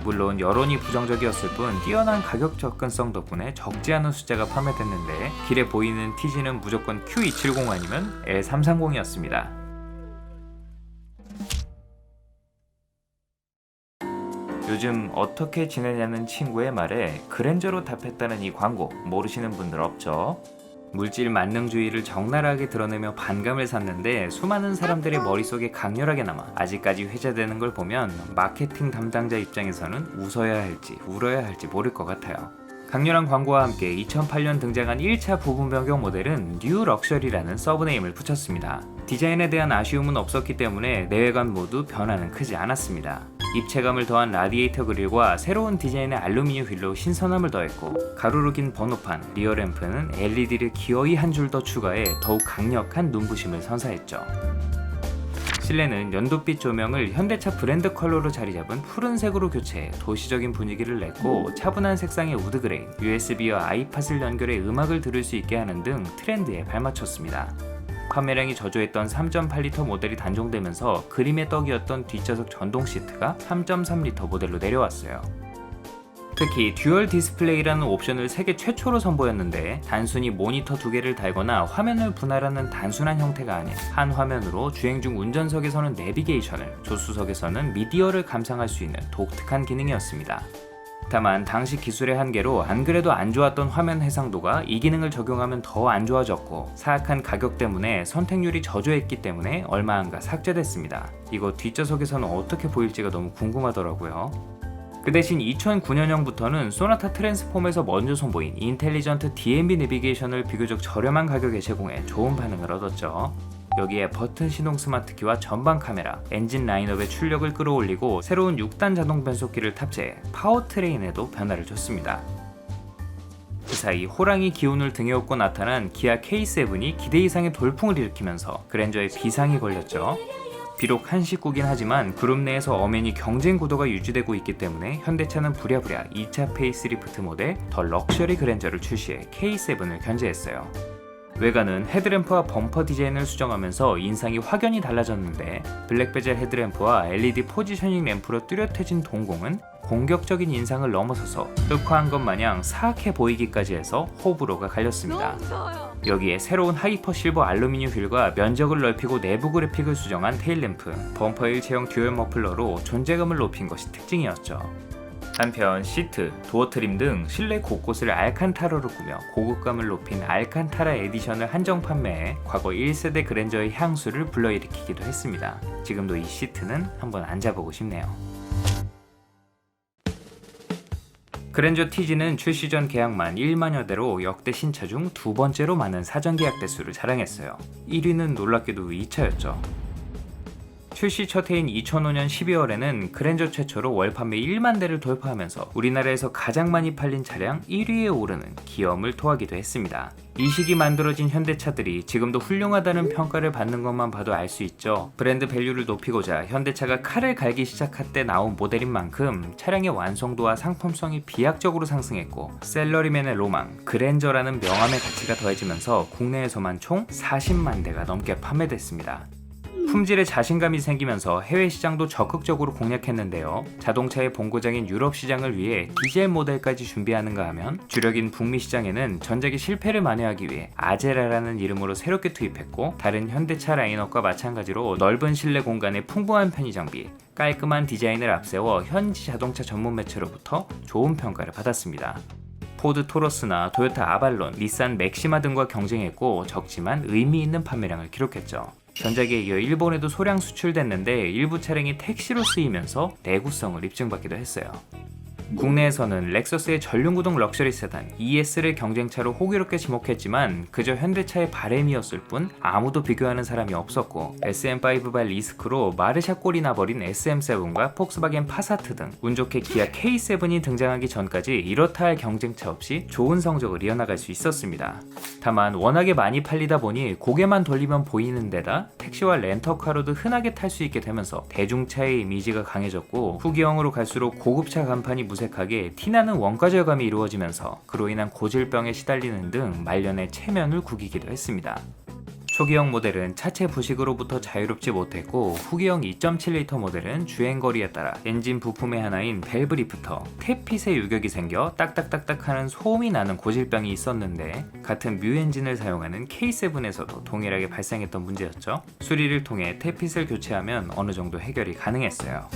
물론 여론이 부정적이었을 뿐 뛰어난 가격 접근성 덕분에 적지 않은 숫자가 판매됐는데 길에 보이는 TG는 무조건 Q270 아니면 L330이었습니다. 요즘 어떻게 지내냐는 친구의 말에 그랜저로 답했다는 이 광고 모르시는 분들 없죠? 물질 만능주의를 적나라하게 드러내며 반감을 샀는데 수많은 사람들의 머릿속에 강렬하게 남아 아직까지 회자되는 걸 보면 마케팅 담당자 입장에서는 웃어야 할지 울어야 할지 모를 것 같아요. 강렬한 광고와 함께 2008년 등장한 1차 부분 변경 모델은 뉴 럭셔리라는 서브네임을 붙였습니다. 디자인에 대한 아쉬움은 없었기 때문에 내외관 모두 변화는 크지 않았습니다. 입체감을 더한 라디에이터 그릴과 새로운 디자인의 알루미늄 휠로 신선함을 더했고, 가로로 긴 번호판, 리어램프는 LED를 기어이 한 줄 더 추가해 더욱 강력한 눈부심을 선사했죠. 실내는 연두빛 조명을 현대차 브랜드 컬러로 자리 잡은 푸른색으로 교체해 도시적인 분위기를 냈고, 차분한 색상의 우드그레인, USB와 아이팟을 연결해 음악을 들을 수 있게 하는 등 트렌드에 발맞췄습니다. 판매량이 저조했던 3.8리터 모델이 단종되면서 그림의 떡이었던 뒷좌석 전동 시트가 3.3리터 모델로 내려왔어요. 특히 듀얼 디스플레이라는 옵션을 세계 최초로 선보였는데, 단순히 모니터 2개를 달거나 화면을 분할하는 단순한 형태가 아닌 한 화면으로 주행 중 운전석에서는 내비게이션을, 조수석에서는 미디어를 감상할 수 있는 독특한 기능이었습니다. 다만 당시 기술의 한계로 안 그래도 안 좋았던 화면 해상도가 이 기능을 적용하면 더 안 좋아졌고, 사악한 가격 때문에 선택률이 저조했기 때문에 얼마 안가 삭제됐습니다. 이거 뒷좌석에서는 어떻게 보일지가 너무 궁금하더라고요. 그 대신 2009년형부터는 소나타 트랜스폼에서 먼저 선보인 인텔리전트 DMB 내비게이션을 비교적 저렴한 가격에 제공해 좋은 반응을 얻었죠. 여기에 버튼 시동 스마트키와 전방 카메라, 엔진 라인업의 출력을 끌어올리고 새로운 6단 자동 변속기를 탑재해 파워트레인에도 변화를 줬습니다. 그 사이 호랑이 기운을 등에 업고 나타난 기아 K7이 기대 이상의 돌풍을 일으키면서 그랜저에 비상이 걸렸죠. 비록 한 식구긴 하지만 그룹 내에서 엄연히 경쟁 구도가 유지되고 있기 때문에 현대차는 부랴부랴 2차 페이스리프트 모델 더 럭셔리 그랜저를 출시해 K7을 견제했어요. 외관은 헤드램프와 범퍼 디자인을 수정하면서 인상이 확연히 달라졌는데, 블랙 베젤 헤드램프와 LED 포지셔닝 램프로 뚜렷해진 동공은 공격적인 인상을 넘어서서 흑화한 것 마냥 사악해 보이기까지 해서 호불호가 갈렸습니다. 여기에 새로운 하이퍼 실버 알루미늄 휠과 면적을 넓히고 내부 그래픽을 수정한 테일램프, 범퍼 일체형 듀얼 머플러로 존재감을 높인 것이 특징이었죠. 한편 시트, 도어 트림 등 실내 곳곳을 알칸타라로 꾸며 고급감을 높인 알칸타라 에디션을 한정 판매해 과거 1세대 그랜저의 향수를 불러일으키기도 했습니다. 지금도 이 시트는 한번 앉아보고 싶네요. 그랜저 TG는 출시 전 계약만 1만여 대로 역대 신차 중 두 번째로 많은 사전 계약 대수를 자랑했어요. 1위는 놀랍게도 2차였죠. 출시 첫 해인 2005년 12월에는 그랜저 최초로 월 판매 1만 대를 돌파하면서 우리나라에서 가장 많이 팔린 차량 1위에 오르는 기염을 토하기도 했습니다. 이 시기 만들어진 현대차들이 지금도 훌륭하다는 평가를 받는 것만 봐도 알 수 있죠. 브랜드 밸류를 높이고자 현대차가 칼을 갈기 시작할 때 나온 모델인 만큼 차량의 완성도와 상품성이 비약적으로 상승했고, 셀러리맨의 로망, 그랜저라는 명함의 가치가 더해지면서 국내에서만 총 40만 대가 넘게 판매됐습니다. 품질에 자신감이 생기면서 해외 시장도 적극적으로 공략했는데요. 자동차의 본고장인 유럽 시장을 위해 디젤 모델까지 준비하는가 하면, 주력인 북미 시장에는 전작의 실패를 만회하기 위해 아제라라는 이름으로 새롭게 투입했고, 다른 현대차 라인업과 마찬가지로 넓은 실내 공간에 풍부한 편의 장비, 깔끔한 디자인을 앞세워 현지 자동차 전문 매체로부터 좋은 평가를 받았습니다. 포드 토러스나 토요타 아발론, 닛산 맥시마 등과 경쟁했고 적지만 의미 있는 판매량을 기록했죠. 전작에 이어 일본에도 소량 수출됐는데 일부 차량이 택시로 쓰이면서 내구성을 입증받기도 했어요. 국내에서는 렉서스의 전륜구동 럭셔리 세단 ES를 경쟁차로 호기롭게 지목했지만 그저 현대차의 바램이었을 뿐 아무도 비교하는 사람이 없었고, SM5발 리스크로 마르샤 꼴이 나버린 SM7과 폭스바겐 파사트 등 운 좋게 기아 K7이 등장하기 전까지 이렇다 할 경쟁차 없이 좋은 성적을 이어나갈 수 있었습니다. 다만 워낙에 많이 팔리다 보니 고개만 돌리면 보이는 데다 택시와 렌터카로도 흔하게 탈 수 있게 되면서 대중차의 이미지가 강해졌고, 후기형으로 갈수록 고급차 간판이 무색하게 티나는 원가 절감이 이루어지면서 그로 인한 고질병에 시달리는 등 말년의 체면을 구기기도 했습니다. 초기형 모델은 차체 부식으로부터 자유롭지 못했고, 후기형 2.7리터 모델은 주행거리에 따라 엔진 부품의 하나인 밸브 리프터, 탭핏의 유격이 생겨 딱딱딱딱 하는 소음이 나는 고질병이 있었는데, 같은 뮤 엔진을 사용하는 K7에서도 동일하게 발생했던 문제였죠. 수리를 통해 탭핏을 교체하면 어느 정도 해결이 가능했어요.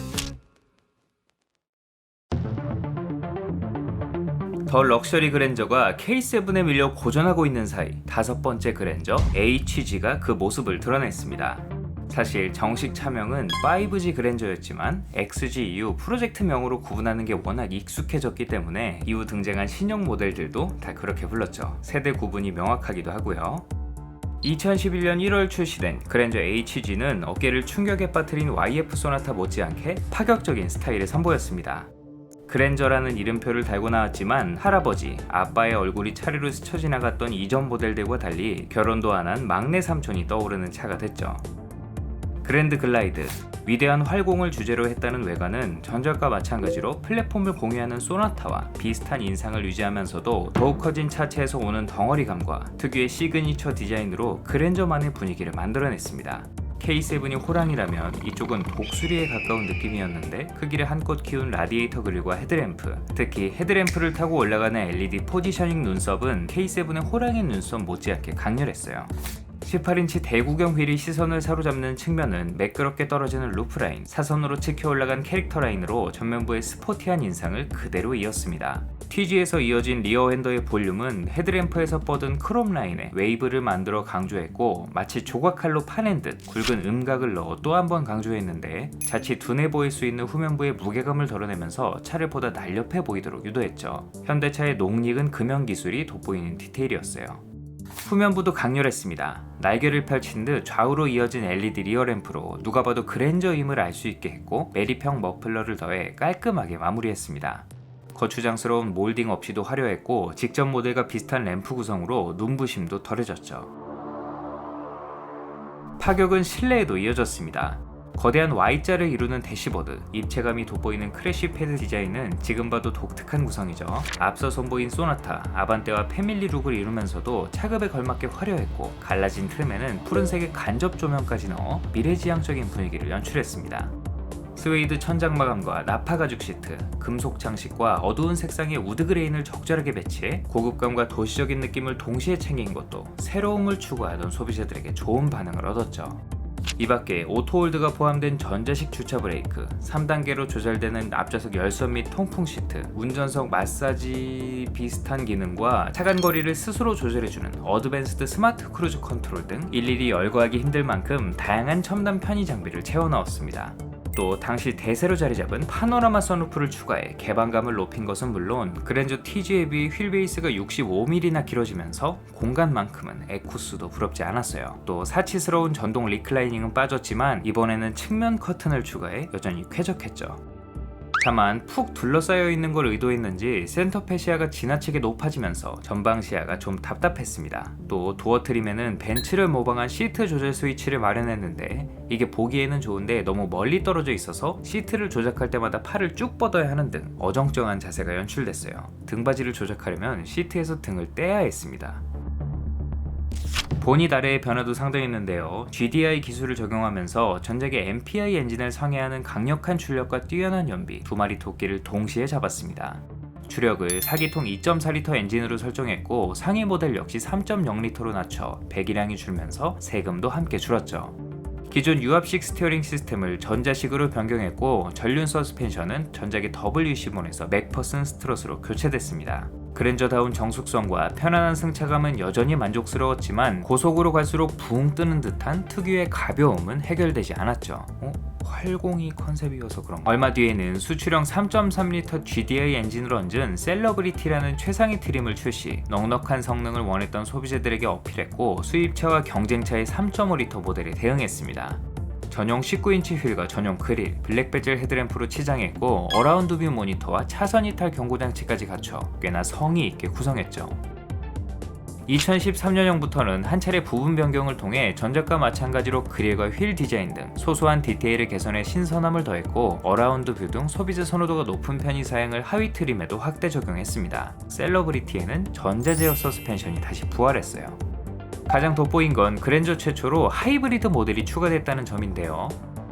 더 럭셔리 그랜저가 K7에 밀려 고전하고 있는 사이 다섯 번째 그랜저 HG가 그 모습을 드러냈습니다. 사실 정식 차명은 5G 그랜저였지만 XG 이후 프로젝트명으로 구분하는 게 워낙 익숙해졌기 때문에 이후 등장한 신형 모델들도 다 그렇게 불렀죠. 세대 구분이 명확하기도 하고요. 2011년 1월 출시된 그랜저 HG는 어깨를 충격에 빠뜨린 YF 소나타 못지않게 파격적인 스타일을 선보였습니다. 그랜저라는 이름표를 달고 나왔지만 할아버지, 아빠의 얼굴이 차례로 스쳐 지나갔던 이전 모델들과 달리 결혼도 안 한 막내 삼촌이 떠오르는 차가 됐죠. 그랜드 글라이드, 위대한 활공을 주제로 했다는 외관은 전작과 마찬가지로 플랫폼을 공유하는 소나타와 비슷한 인상을 유지하면서도 더욱 커진 차체에서 오는 덩어리감과 특유의 시그니처 디자인으로 그랜저만의 분위기를 만들어냈습니다. K7이 호랑이라면 이쪽은 독수리에 가까운 느낌이었는데 크기를 한껏 키운 라디에이터 그릴과 헤드램프, 특히 헤드램프를 타고 올라가는 LED 포지셔닝 눈썹은 K7의 호랑이 눈썹 못지않게 강렬했어요. 18인치 대구경 휠이 시선을 사로잡는 측면은 매끄럽게 떨어지는 루프라인, 사선으로 치켜 올라간 캐릭터 라인으로 전면부의 스포티한 인상을 그대로 이었습니다. TG에서 이어진 리어 핸더의 볼륨은 헤드램프에서 뻗은 크롬 라인에 웨이브를 만들어 강조했고 마치 조각칼로 파낸 듯 굵은 음각을 넣어 또 한 번 강조했는데 자칫 둔해 보일 수 있는 후면부의 무게감을 덜어내면서 차를 보다 날렵해 보이도록 유도했죠. 현대차의 농익은 금형 기술이 돋보이는 디테일이었어요. 후면부도 강렬했습니다. 날개를 펼친 듯 좌우로 이어진 LED 리어램프로 누가 봐도 그랜저임을 알 수 있게 했고 메리평 머플러를 더해 깔끔하게 마무리했습니다. 거추장스러운 몰딩 없이도 화려했고 직전 모델과 비슷한 램프 구성으로 눈부심도 덜해졌죠. 파격은 실내에도 이어졌습니다. 거대한 Y자를 이루는 대시보드, 입체감이 돋보이는 크래쉬 패드 디자인은 지금 봐도 독특한 구성이죠. 앞서 선보인 소나타, 아반떼와 패밀리 룩을 이루면서도 차급에 걸맞게 화려했고 갈라진 트림에는 푸른색의 간접 조명까지 넣어 미래지향적인 분위기를 연출했습니다. 스웨이드 천장 마감과 나파 가죽 시트, 금속 장식과 어두운 색상의 우드 그레인을 적절하게 배치해 고급감과 도시적인 느낌을 동시에 챙긴 것도 새로움을 추구하던 소비자들에게 좋은 반응을 얻었죠. 이 밖에 오토홀드가 포함된 전자식 주차 브레이크, 3단계로 조절되는 앞좌석 열선 및 통풍 시트, 운전석 마사지 비슷한 기능과 차간 거리를 스스로 조절해주는 어드밴스드 스마트 크루즈 컨트롤 등 일일이 열거하기 힘들 만큼 다양한 첨단 편의 장비를 채워 넣었습니다. 또 당시 대세로 자리 잡은 파노라마 선루프를 추가해 개방감을 높인 것은 물론 그랜저 TG에 비해 휠베이스가 65mm나 길어지면서 공간만큼은 에쿠스도 부럽지 않았어요. 또 사치스러운 전동 리클라이닝은 빠졌지만 이번에는 측면 커튼을 추가해 여전히 쾌적했죠. 다만 푹 둘러싸여 있는 걸 의도했는지 센터페 시야가 지나치게 높아지면서 전방 시야가 좀 답답했습니다. 또 도어 트림에는 벤츠를 모방한 시트 조절 스위치를 마련했는데 이게 보기에는 좋은데 너무 멀리 떨어져 있어서 시트를 조작할 때마다 팔을 쭉 뻗어야 하는 등 어정쩡한 자세가 연출됐어요. 등받이를 조작하려면 시트에서 등을 떼야 했습니다. 본닛 아래의 변화도 상당했는데요. GDI 기술을 적용하면서 전작의 MPI 엔진을 상회하는 강력한 출력과 뛰어난 연비 두 마리 토끼를 동시에 잡았습니다. 주력을 4기통 2.4L 엔진으로 설정했고 상위 모델 역시 3.0L로 낮춰 배기량이 줄면서 세금도 함께 줄었죠. 기존 유압식 스티어링 시스템을 전자식으로 변경했고 전륜 서스펜션은 전작의 WC1에서 맥퍼슨 스트럿으로 교체됐습니다. 그랜저다운 정숙성과 편안한 승차감은 여전히 만족스러웠지만 고속으로 갈수록 붕 뜨는 듯한 특유의 가벼움은 해결되지 않았죠. 활공이 컨셉이어서 그런가? 얼마 뒤에는 수출형 3.3L GDI 엔진으로 얹은 셀러브리티라는 최상위 트림을 출시, 넉넉한 성능을 원했던 소비자들에게 어필했고 수입차와 경쟁차의 3.5L 모델에 대응했습니다. 전용 19인치 휠과 전용 그릴, 블랙 베젤 헤드램프로 치장했고 어라운드 뷰 모니터와 차선 이탈 경고 장치까지 갖춰 꽤나 성의 있게 구성했죠. 2013년형부터는 한 차례 부분 변경을 통해 전작과 마찬가지로 그릴과 휠 디자인 등 소소한 디테일을 개선해 신선함을 더했고 어라운드 뷰 등 소비자 선호도가 높은 편의 사양을 하위 트림에도 확대 적용했습니다. 셀러브리티에는 전자 제어 서스펜션이 다시 부활했어요. 가장 돋보인 건 그랜저 최초로 하이브리드 모델이 추가됐다는 점인데요.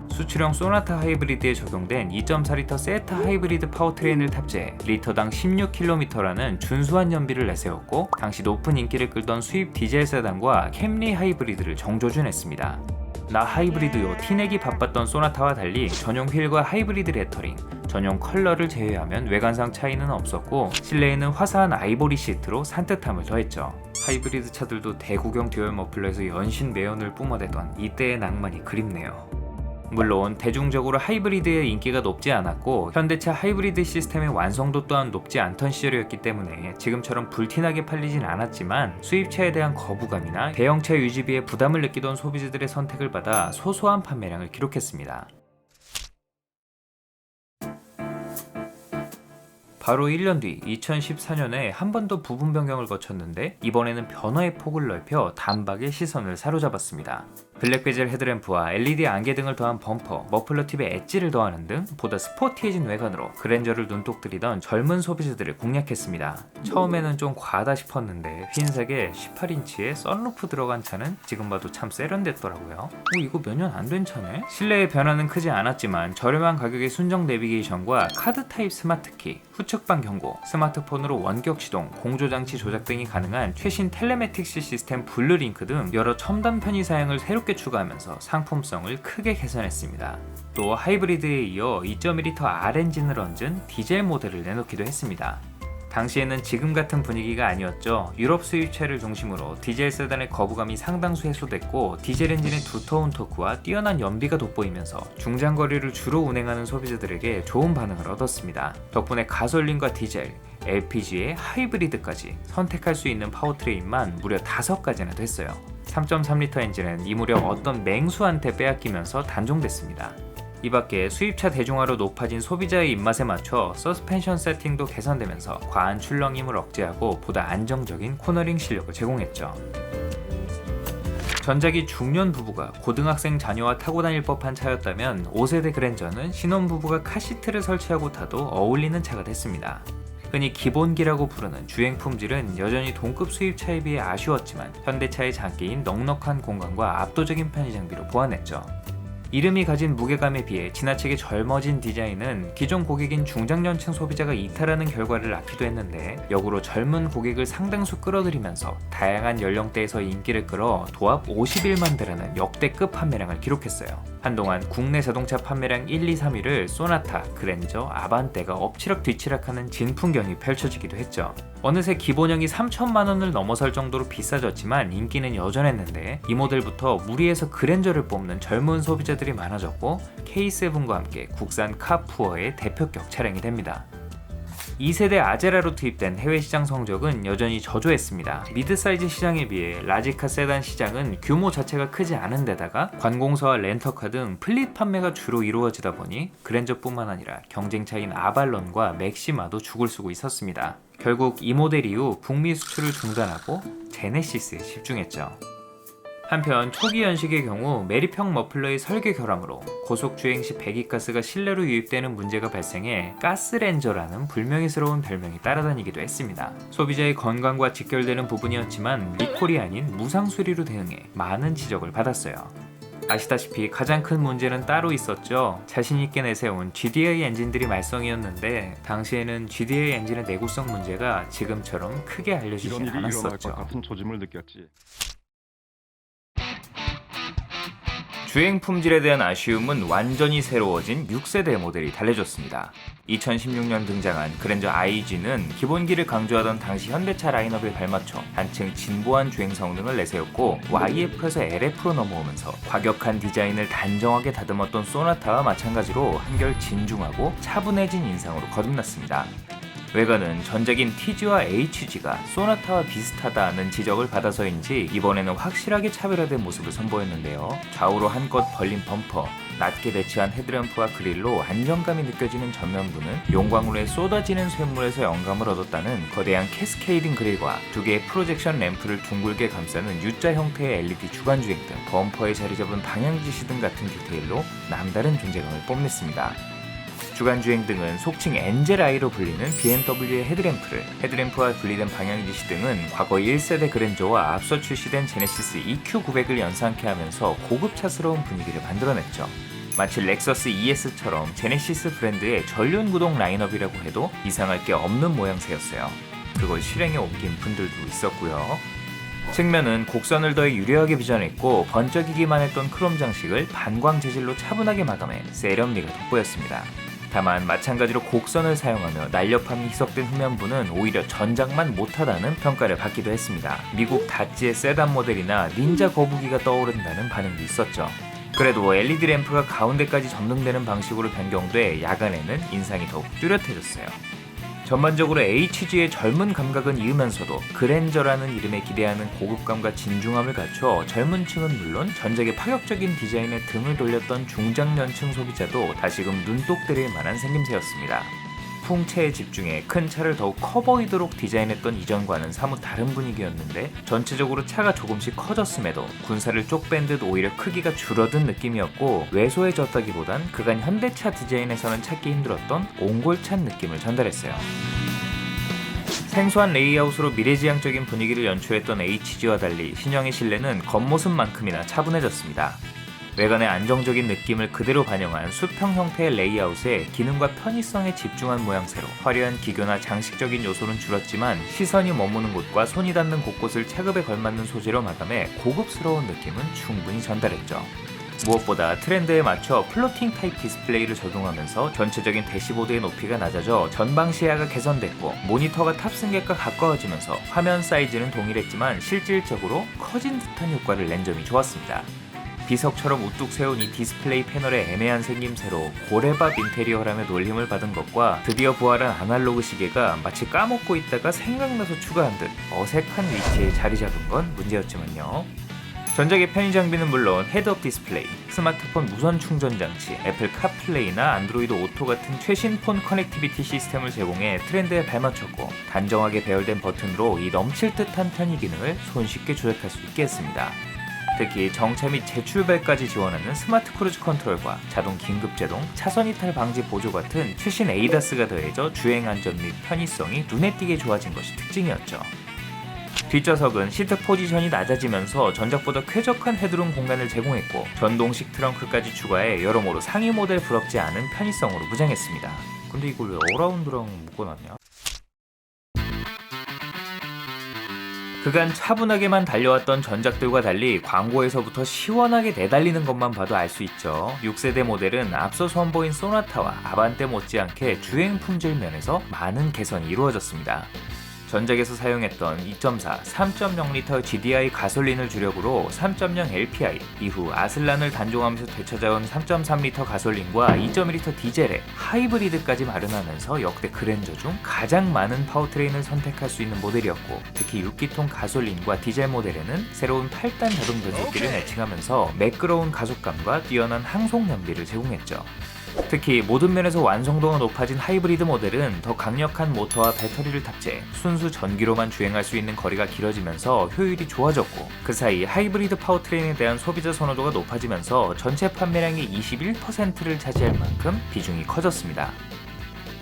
수출형 소나타 하이브리드에 적용된 2.4L 세타 하이브리드 파워트레인을 탑재해 리터당 16km라는 준수한 연비를 내세웠고 당시 높은 인기를 끌던 수입 디젤 세단과 캠리 하이브리드를 정조준했습니다. 나 하이브리드요 티내기 바빴던 소나타와 달리 전용 휠과 하이브리드 레터링, 전용 컬러를 제외하면 외관상 차이는 없었고 실내에는 화사한 아이보리 시트로 산뜻함을 더했죠. 하이브리드 차들도 대구경 듀얼 머플러에서 연신 매연을 뿜어대던 이때의 낭만이 그립네요. 물론 대중적으로 하이브리드의 인기가 높지 않았고 현대차 하이브리드 시스템의 완성도 또한 높지 않던 시절이었기 때문에 지금처럼 불티나게 팔리진 않았지만 수입차에 대한 거부감이나 대형차 유지비에 부담을 느끼던 소비자들의 선택을 받아 소소한 판매량을 기록했습니다. 바로 1년 뒤 2014년에 한 번 더 부분 변경을 거쳤는데 이번에는 변화의 폭을 넓혀 단박에 시선을 사로잡았습니다. 블랙 베젤 헤드램프와 LED 안개 등을 더한 범퍼, 머플러 팁에 엣지를 더하는 등 보다 스포티해진 외관으로 그랜저를 눈독 들이던 젊은 소비자들을 공략했습니다. 처음에는 좀 과하다 싶었는데 흰색에 18인치의 썬루프 들어간 차는 지금 봐도 참 세련됐더라고요. 이거 몇 년 안 된 차네? 실내의 변화는 크지 않았지만 저렴한 가격의 순정 내비게이션과 카드 타입 스마트키, 후측방 경고, 스마트폰으로 원격 시동, 공조장치 조작 등이 가능한 최신 텔레매틱스 시스템 블루링크 등 여러 첨단 편의 사양을 새롭게 추가하면서 상품성을 크게 개선했습니다. 또 하이브리드에 이어 2.1L R엔진을 얹은 디젤 모델을 내놓기도 했습니다. 당시에는 지금 같은 분위기가 아니었죠. 유럽 수입차를 중심으로 디젤 세단의 거부감이 상당수 해소됐고 디젤 엔진의 두터운 토크와 뛰어난 연비가 돋보이면서 중장거리를 주로 운행하는 소비자들에게 좋은 반응을 얻었습니다. 덕분에 가솔린과 디젤, LPG의 하이브리드까지 선택할 수 있는 파워트레인만 무려 5가지나 됐어요. 3.3L 엔진은 이 무렵 어떤 맹수한테 빼앗기면서 단종됐습니다. 이 밖에 수입차 대중화로 높아진 소비자의 입맛에 맞춰 서스펜션 세팅도 개선되면서 과한 출렁임을 억제하고 보다 안정적인 코너링 실력을 제공했죠. 전작이 중년 부부가 고등학생 자녀와 타고 다닐 법한 차였다면 5세대 그랜저는 신혼부부가 카시트를 설치하고 타도 어울리는 차가 됐습니다. 흔히 기본기라고 부르는 주행 품질은 여전히 동급 수입차에 비해 아쉬웠지만 현대차의 장기인 넉넉한 공간과 압도적인 편의 장비로 보완했죠. 이름이 가진 무게감에 비해 지나치게 젊어진 디자인은 기존 고객인 중장년층 소비자가 이탈하는 결과를 낳기도 했는데 역으로 젊은 고객을 상당수 끌어들이면서 다양한 연령대에서 인기를 끌어 도합 51만 대라는 역대급 판매량을 기록했어요. 한동안 국내 자동차 판매량 1, 2, 3위를 소나타, 그랜저, 아반떼가 엎치락 뒤치락하는 진풍경이 펼쳐지기도 했죠. 어느새 기본형이 3천만 원을 넘어설 정도로 비싸졌지만 인기는 여전했는데 이 모델부터 무리해서 그랜저를 뽑는 젊은 소비자들이 많아졌고 K7과 함께 국산 카푸어의 대표격 차량이 됩니다. 2세대 아제라로 투입된 해외 시장 성적은 여전히 저조했습니다. 미드사이즈 시장에 비해 라지카 세단 시장은 규모 자체가 크지 않은 데다가 관공서와 렌터카 등 플릿 판매가 주로 이루어지다 보니 그랜저뿐만 아니라 경쟁차인 아발론과 맥시마도 죽을 쓰고 있었습니다. 결국 이 모델 이후 북미 수출을 중단하고 제네시스에 집중했죠. 한편 초기 연식의 경우 매립형 머플러의 설계 결함으로 고속 주행 시 배기가스가 실내로 유입되는 문제가 발생해 가스렌저라는 불명예스러운 별명이 따라다니기도 했습니다. 소비자의 건강과 직결되는 부분이었지만 리콜이 아닌 무상 수리로 대응해 많은 지적을 받았어요. 아시다시피 가장 큰 문제는 따로 있었죠. 자신있게 내세운 GDI 엔진들이 말썽이었는데 당시에는 GDI 엔진의 내구성 문제가 지금처럼 크게 알려지진 않았었죠. 같은 조짐을 느꼈지. 주행 품질에 대한 아쉬움은 완전히 새로워진 6세대 모델이 달래줬습니다. 2016년 등장한 그랜저 IG는 기본기를 강조하던 당시 현대차 라인업에 발맞춰 한층 진보한 주행 성능을 내세웠고 YF에서 LF로 넘어오면서 과격한 디자인을 단정하게 다듬었던 소나타와 마찬가지로 한결 진중하고 차분해진 인상으로 거듭났습니다. 외관은 전작인 TG와 HG가 소나타와 비슷하다는 지적을 받아서인지 이번에는 확실하게 차별화된 모습을 선보였는데요. 좌우로 한껏 벌린 범퍼, 낮게 배치한 헤드램프와 그릴로 안정감이 느껴지는 전면부는 용광로에 쏟아지는 쇳물에서 영감을 얻었다는 거대한 캐스케이딩 그릴과 두 개의 프로젝션 램프를 둥글게 감싸는 U자 형태의 LED 주간주행 등 범퍼에 자리잡은 방향지시 등 같은 디테일로 남다른 존재감을 뽐냈습니다. 주간주행 등은 속칭 엔젤아이로 불리는 BMW의 헤드램프와 분리된 방향지시 등은 과거 1세대 그랜저와 앞서 출시된 제네시스 EQ900을 연상케 하면서 고급차스러운 분위기를 만들어냈죠. 마치 렉서스 ES처럼 제네시스 브랜드의 전륜구동 라인업이라고 해도 이상할 게 없는 모양새였어요. 그걸 실행에 옮긴 분들도 있었고요. 측면은 곡선을 더해 유려하게 빚어냈고 번쩍이기만 했던 크롬 장식을 반광 재질로 차분하게 마감해 세련미가 돋보였습니다. 다만 마찬가지로 곡선을 사용하며 날렵함이 희석된 후면부는 오히려 전작만 못하다는 평가를 받기도 했습니다. 미국 다찌의 세단 모델이나 닌자 거북이가 떠오른다는 반응도 있었죠. 그래도 LED 램프가 가운데까지 전등되는 방식으로 변경돼 야간에는 인상이 더욱 뚜렷해졌어요. 전반적으로 HG의 젊은 감각은 이으면서도 그랜저라는 이름에 기대하는 고급감과 진중함을 갖춰 젊은 층은 물론 전작의 파격적인 디자인에 등을 돌렸던 중장년층 소비자도 다시금 눈독 들일 만한 생김새였습니다. 풍채에 집중해 큰 차를 더욱 커 보이도록 디자인했던 이전과는 사뭇 다른 분위기였는데 전체적으로 차가 조금씩 커졌음에도 군사를 쪽뺀 듯 오히려 크기가 줄어든 느낌이었고 왜소해졌다기보단 그간 현대차 디자인에서는 찾기 힘들었던 옹골찬 느낌을 전달했어요. 생소한 레이아웃으로 미래지향적인 분위기를 연출했던 HG와 달리 신형의 실내는 겉모습만큼이나 차분해졌습니다. 외관의 안정적인 느낌을 그대로 반영한 수평 형태의 레이아웃에 기능과 편의성에 집중한 모양새로 화려한 기교나 장식적인 요소는 줄었지만 시선이 머무는 곳과 손이 닿는 곳곳을 체급에 걸맞는 소재로 마감해 고급스러운 느낌은 충분히 전달했죠. 무엇보다 트렌드에 맞춰 플로팅 타입 디스플레이를 적용하면서 전체적인 대시보드의 높이가 낮아져 전방 시야가 개선됐고 모니터가 탑승객과 가까워지면서 화면 사이즈는 동일했지만 실질적으로 커진 듯한 효과를 낸 점이 좋았습니다. 비석처럼 우뚝 세운 이 디스플레이 패널의 애매한 생김새로 고래밥 인테리어라며 놀림을 받은 것과 드디어 부활한 아날로그 시계가 마치 까먹고 있다가 생각나서 추가한 듯 어색한 위치에 자리 잡은 건 문제였지만요. 전작의 편의 장비는 물론 헤드업 디스플레이, 스마트폰 무선 충전 장치, 애플 카플레이나 안드로이드 오토 같은 최신 폰 커넥티비티 시스템을 제공해 트렌드에 발맞췄고 단정하게 배열된 버튼으로 이 넘칠 듯한 편의 기능을 손쉽게 조작할 수 있게 했습니다. 특히 정차 및 재출발까지 지원하는 스마트 크루즈 컨트롤과 자동 긴급제동, 차선 이탈 방지 보조 같은 최신 ADAS가 더해져 주행 안전 및 편의성이 눈에 띄게 좋아진 것이 특징이었죠. 뒷좌석은 시트 포지션이 낮아지면서 전작보다 쾌적한 헤드룸 공간을 제공했고 전동식 트렁크까지 추가해 여러모로 상위 모델 부럽지 않은 편의성으로 무장했습니다. 근데 이걸 왜 어라운드랑 묶어놨냐? 그간 차분하게만 달려왔던 전작들과 달리 광고에서부터 시원하게 내달리는 것만 봐도 알 수 있죠. 6세대 모델은 앞서 선보인 소나타와 아반떼 못지않게 주행 품질 면에서 많은 개선이 이루어졌습니다. 전작에서 사용했던 2.4, 3.0L GDI 가솔린을 주력으로 3.0 LPI, 이후 아슬란을 단종하면서 되찾아온 3.3L 가솔린과 2.1L 디젤의 하이브리드까지 마련하면서 역대 그랜저 중 가장 많은 파워트레인을 선택할 수 있는 모델이었고 특히 6기통 가솔린과 디젤 모델에는 새로운 8단 자동 변속기를 매칭하면서 매끄러운 가속감과 뛰어난 항속 연비를 제공했죠. 특히 모든 면에서 완성도가 높아진 하이브리드 모델은 더 강력한 모터와 배터리를 탑재해 순수 전기로만 주행할 수 있는 거리가 길어지면서 효율이 좋아졌고 그 사이 하이브리드 파워트레인에 대한 소비자 선호도가 높아지면서 전체 판매량의 21%를 차지할 만큼 비중이 커졌습니다.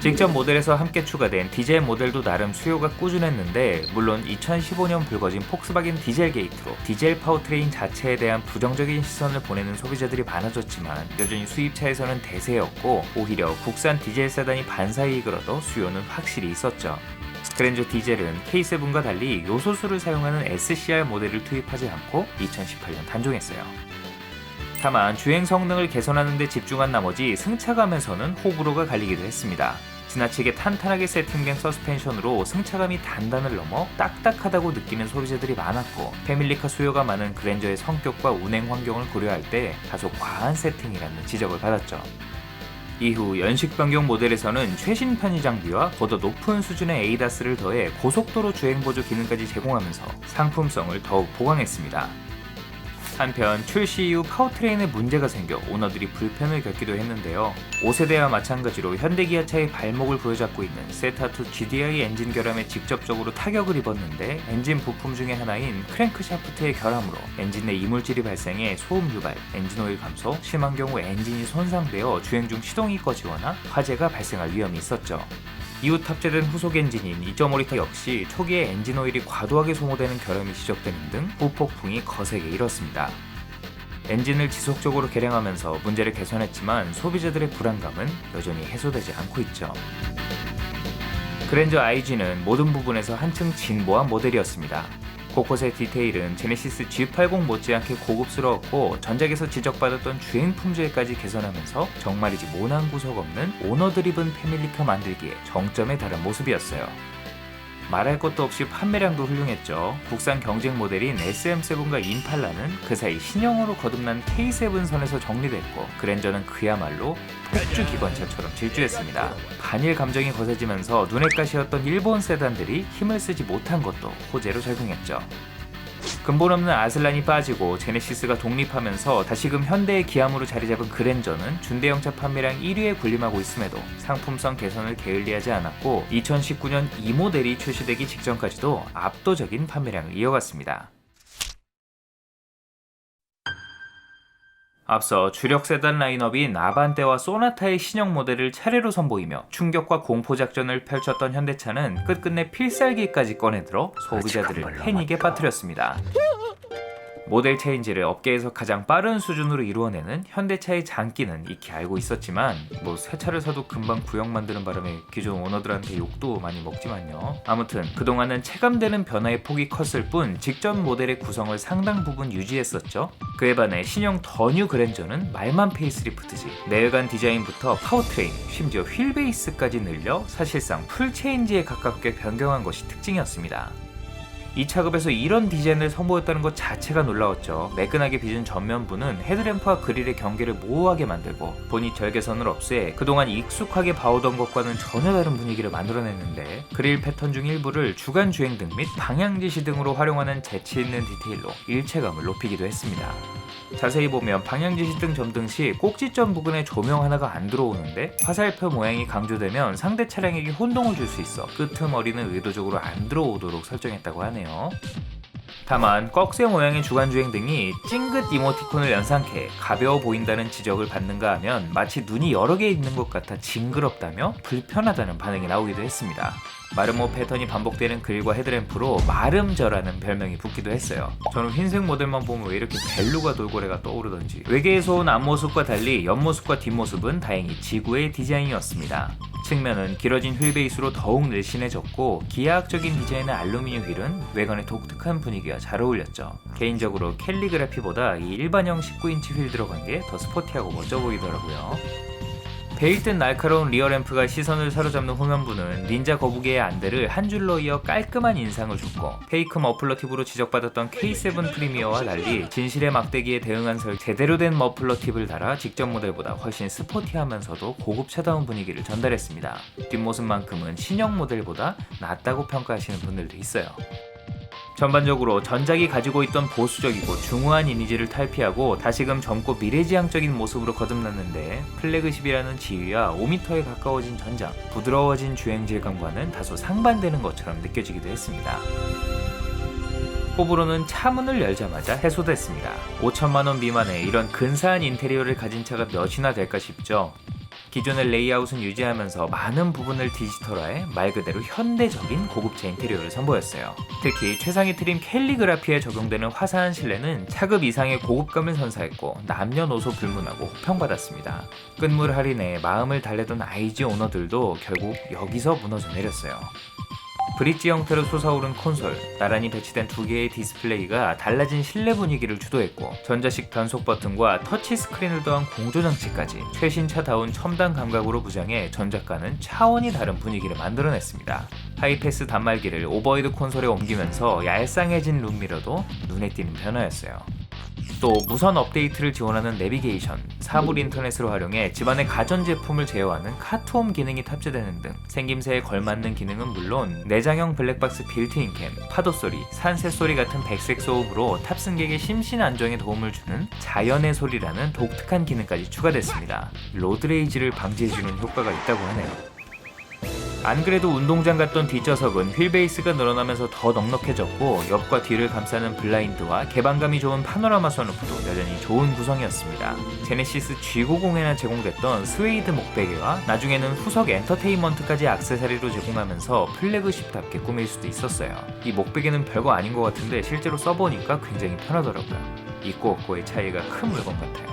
직접 모델에서 함께 추가된 디젤 모델도 나름 수요가 꾸준했는데 물론 2015년 불거진 폭스바겐 디젤 게이트로 디젤 파워트레인 자체에 대한 부정적인 시선을 보내는 소비자들이 많아졌지만 여전히 수입차에서는 대세였고 오히려 국산 디젤 세단이 반사에 이끌어도 수요는 확실히 있었죠. 그랜저 디젤은 K7과 달리 요소수를 사용하는 SCR 모델을 투입하지 않고 2018년 단종했어요. 다만 주행 성능을 개선하는 데 집중한 나머지 승차감에서는 호불호가 갈리기도 했습니다. 지나치게 탄탄하게 세팅된 서스펜션으로 승차감이 단단을 넘어 딱딱하다고 느끼는 소비자들이 많았고 패밀리카 수요가 많은 그랜저의 성격과 운행 환경을 고려할 때 다소 과한 세팅이라는 지적을 받았죠. 이후 연식 변경 모델에서는 최신 편의 장비와 보다 높은 수준의 ADAS를 더해 고속도로 주행 보조 기능까지 제공하면서 상품성을 더욱 보강했습니다. 한편 출시 이후 파워트레인에 문제가 생겨 오너들이 불편을 겪기도 했는데요. 5세대와 마찬가지로 현대기아차의 발목을 부여잡고 있는 세타2 GDI 엔진 결함에 직접적으로 타격을 입었는데 엔진 부품 중의 하나인 크랭크샤프트의 결함으로 엔진 내 이물질이 발생해 소음 유발, 엔진오일 감소, 심한 경우 엔진이 손상되어 주행 중 시동이 꺼지거나 화재가 발생할 위험이 있었죠. 이후 탑재된 후속 엔진인 2.5L 역시 초기에 엔진오일이 과도하게 소모되는 결함이 지적되는 등 후폭풍이 거세게 일었습니다. 엔진을 지속적으로 개량하면서 문제를 개선했지만 소비자들의 불안감은 여전히 해소되지 않고 있죠. 그랜저 IG는 모든 부분에서 한층 진보한 모델이었습니다. 곳곳의 디테일은 제네시스 G80 못지않게 고급스러웠고 전작에서 지적받았던 주행 품질까지 개선하면서 정말이지 모난 구석 없는 오너 드리븐 패밀리카 만들기에 정점에 달한 모습이었어요. 말할 것도 없이 판매량도 훌륭했죠. 국산 경쟁 모델인 SM7과 임팔라는 그 사이 신형으로 거듭난 K7 선에서 정리됐고 그랜저는 그야말로 폭주 기관차처럼 질주했습니다. 반일 감정이 거세지면서 눈엣 가시였던 일본 세단들이 힘을 쓰지 못한 것도 호재로 작용했죠. 근본 없는 아슬란이 빠지고 제네시스가 독립하면서 다시금 현대의 기함으로 자리잡은 그랜저는 준대형차 판매량 1위에 군림하고 있음에도 상품성 개선을 게을리하지 않았고 2019년 이 모델이 출시되기 직전까지도 압도적인 판매량을 이어갔습니다. 앞서 주력 세단 라인업인 아반떼와 소나타의 신형 모델을 차례로 선보이며 충격과 공포 작전을 펼쳤던 현대차는 끝끝내 필살기까지 꺼내들어 소비자들을 패닉에 빠뜨렸습니다. 모델 체인지를 업계에서 가장 빠른 수준으로 이루어내는 현대차의 장기는 익히 알고 있었지만 새 차를 사도 금방 구형 만드는 바람에 기존 오너들한테 욕도 많이 먹지만요. 아무튼 그동안은 체감되는 변화의 폭이 컸을 뿐 직전 모델의 구성을 상당 부분 유지했었죠. 그에 반해 신형 더 뉴 그랜저는 말만 페이스리프트지 내외관 디자인부터 파워트레인, 심지어 휠베이스까지 늘려 사실상 풀 체인지에 가깝게 변경한 것이 특징이었습니다. 이 차급에서 이런 디자인을 선보였다는 것 자체가 놀라웠죠. 매끈하게 빚은 전면부는 헤드램프와 그릴의 경계를 모호하게 만들고 보닛 절개선을 없애 그동안 익숙하게 봐오던 것과는 전혀 다른 분위기를 만들어냈는데 그릴 패턴 중 일부를 주간 주행등 및 방향지시 등으로 활용하는 재치있는 디테일로 일체감을 높이기도 했습니다. 자세히 보면 방향지시 등 점등 시 꼭지점 부근에 조명 하나가 안 들어오는데 화살표 모양이 강조되면 상대 차량에게 혼동을 줄 수 있어 끄트머리는 의도적으로 안 들어오도록 설정했다고 하네요. 다만 꺽쇠 모양의 주간주행등이 찡긋 이모티콘을 연상케 가벼워 보인다는 지적을 받는가 하면 마치 눈이 여러 개 있는 것 같아 징그럽다며 불편하다는 반응이 나오기도 했습니다. 마름모 패턴이 반복되는 그릴과 헤드램프로 마름저라는 별명이 붙기도 했어요. 저는 흰색 모델만 보면 왜 이렇게 벨루가 돌고래가 떠오르던지. 외계에서 온 앞모습과 달리 옆모습과 뒷모습은 다행히 지구의 디자인이었습니다. 측면은 길어진 휠베이스로 더욱 늘씬해졌고 기하학적인 디자인의 알루미늄 휠은 외관의 독특한 분위기와 잘 어울렸죠. 개인적으로 캘리그라피보다 이 일반형 19인치 휠 들어간 게 더 스포티하고 멋져 보이더라고요. 베일듯 날카로운 리어램프가 시선을 사로잡는 후면부는 닌자 거북이의 안대를 한 줄로 이어 깔끔한 인상을 줬고 페이크 머플러 팁으로 지적받았던 K7 프리미어와 달리 진실의 막대기에 대응한 제대로 된 머플러 팁을 달아 직전 모델보다 훨씬 스포티하면서도 고급차다운 분위기를 전달했습니다. 뒷모습만큼은 신형 모델보다 낫다고 평가하시는 분들도 있어요. 전반적으로 전작이 가지고 있던 보수적이고 중후한 이미지를 탈피하고 다시금 젊고 미래지향적인 모습으로 거듭났는데 플래그십이라는 지위와 5m에 가까워진 전장, 부드러워진 주행 질감과는 다소 상반되는 것처럼 느껴지기도 했습니다. 호불호는 차 문을 열자마자 해소됐습니다. 5천만원 미만의 이런 근사한 인테리어를 가진 차가 몇이나 될까 싶죠. 기존의 레이아웃은 유지하면서 많은 부분을 디지털화해 말 그대로 현대적인 고급차 인테리어를 선보였어요. 특히 최상위 트림 캘리그라피에 적용되는 화사한 실내는 차급 이상의 고급감을 선사했고 남녀노소 불문하고 호평받았습니다. 끝물 할인에 마음을 달래던 IG 오너들도 결국 여기서 무너져 내렸어요. 브릿지 형태로 솟아오른 콘솔, 나란히 배치된 두 개의 디스플레이가 달라진 실내 분위기를 주도했고 전자식 변속 버튼과 터치 스크린을 더한 공조장치까지 최신차다운 첨단 감각으로 무장해 전작과는 차원이 다른 분위기를 만들어냈습니다. 하이패스 단말기를 오버헤드 콘솔에 옮기면서 얄쌍해진 룸미러도 눈에 띄는 변화였어요. 또 무선 업데이트를 지원하는 내비게이션, 사물 인터넷으로 활용해 집안의 가전제품을 제어하는 카트홈 기능이 탑재되는 등 생김새에 걸맞는 기능은 물론 내장형 블랙박스 빌트인 캠, 파도소리, 산새소리 같은 백색 소음으로 탑승객의 심신 안정에 도움을 주는 자연의 소리라는 독특한 기능까지 추가됐습니다. 로드레이지를 방지해주는 효과가 있다고 하네요. 안 그래도 운동장 같던 뒷좌석은 휠베이스가 늘어나면서 더 넉넉해졌고 옆과 뒤를 감싸는 블라인드와 개방감이 좋은 파노라마 선루프도 여전히 좋은 구성이었습니다. 제네시스 G90에나 제공됐던 스웨이드 목베개와 나중에는 후석 엔터테인먼트까지 액세서리로 제공하면서 플래그십답게 꾸밀 수도 있었어요. 이 목베개는 별거 아닌 것 같은데 실제로 써보니까 굉장히 편하더라고요. 있고 없고의 차이가 큰 물건 같아요.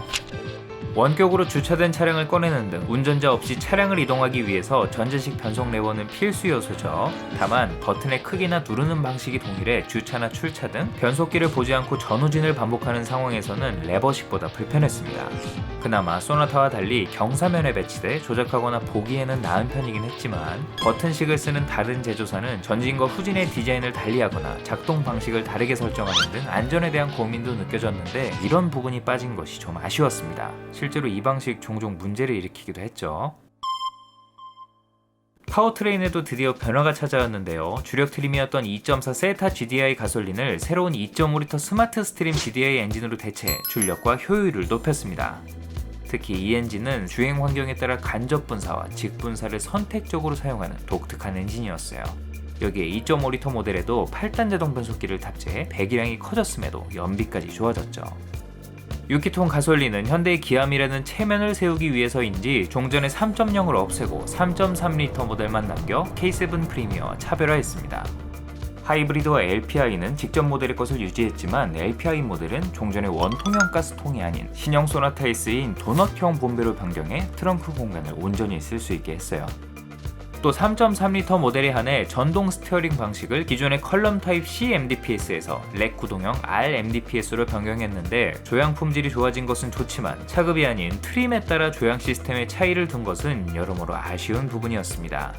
원격으로 주차된 차량을 꺼내는 등 운전자 없이 차량을 이동하기 위해서 전자식 변속 레버는 필수 요소죠. 다만 버튼의 크기나 누르는 방식이 동일해 주차나 출차 등 변속기를 보지 않고 전후진을 반복하는 상황에서는 레버식보다 불편했습니다. 그나마 소나타와 달리 경사면에 배치돼 조작하거나 보기에는 나은 편이긴 했지만 버튼식을 쓰는 다른 제조사는 전진과 후진의 디자인을 달리하거나 작동 방식을 다르게 설정하는 등 안전에 대한 고민도 느껴졌는데 이런 부분이 빠진 것이 좀 아쉬웠습니다. 실제로 이 방식 종종 문제를 일으키기도 했죠. 파워트레인에도 드디어 변화가 찾아왔는데요. 주력 트림이었던 2.4 셀타 GDI 가솔린을 새로운 2.5L 스마트 스트림 GDI 엔진으로 대체 출력과 효율을 높였습니다. 특히 이 엔진은 주행 환경에 따라 간접 분사와 직분사를 선택적으로 사용하는 독특한 엔진이었어요. 여기에 2.5L 모델에도 8단 자동 변속기를 탑재해 배기량이 커졌음에도 연비까지 좋아졌죠. 6기통 가솔린은 현대의 기암이라는 체면을 세우기 위해서인지 종전의 3.0을 없애고 3.3L 모델만 남겨 K7 프리미어와 차별화했습니다. 하이브리드와 LPI는 직전 모델의 것을 유지했지만 LPI 모델은 종전의 원통형 가스통이 아닌 신형 소나타에 쓰인 도넛형 본배로 변경해 트렁크 공간을 온전히 쓸 수 있게 했어요. 또 3.3L 모델에 한해 전동 스티어링 방식을 기존의 컬럼 타입 C MDPS에서 렉 구동형 R MDPS로 변경했는데 조향 품질이 좋아진 것은 좋지만 차급이 아닌 트림에 따라 조향 시스템의 차이를 둔 것은 여러모로 아쉬운 부분이었습니다.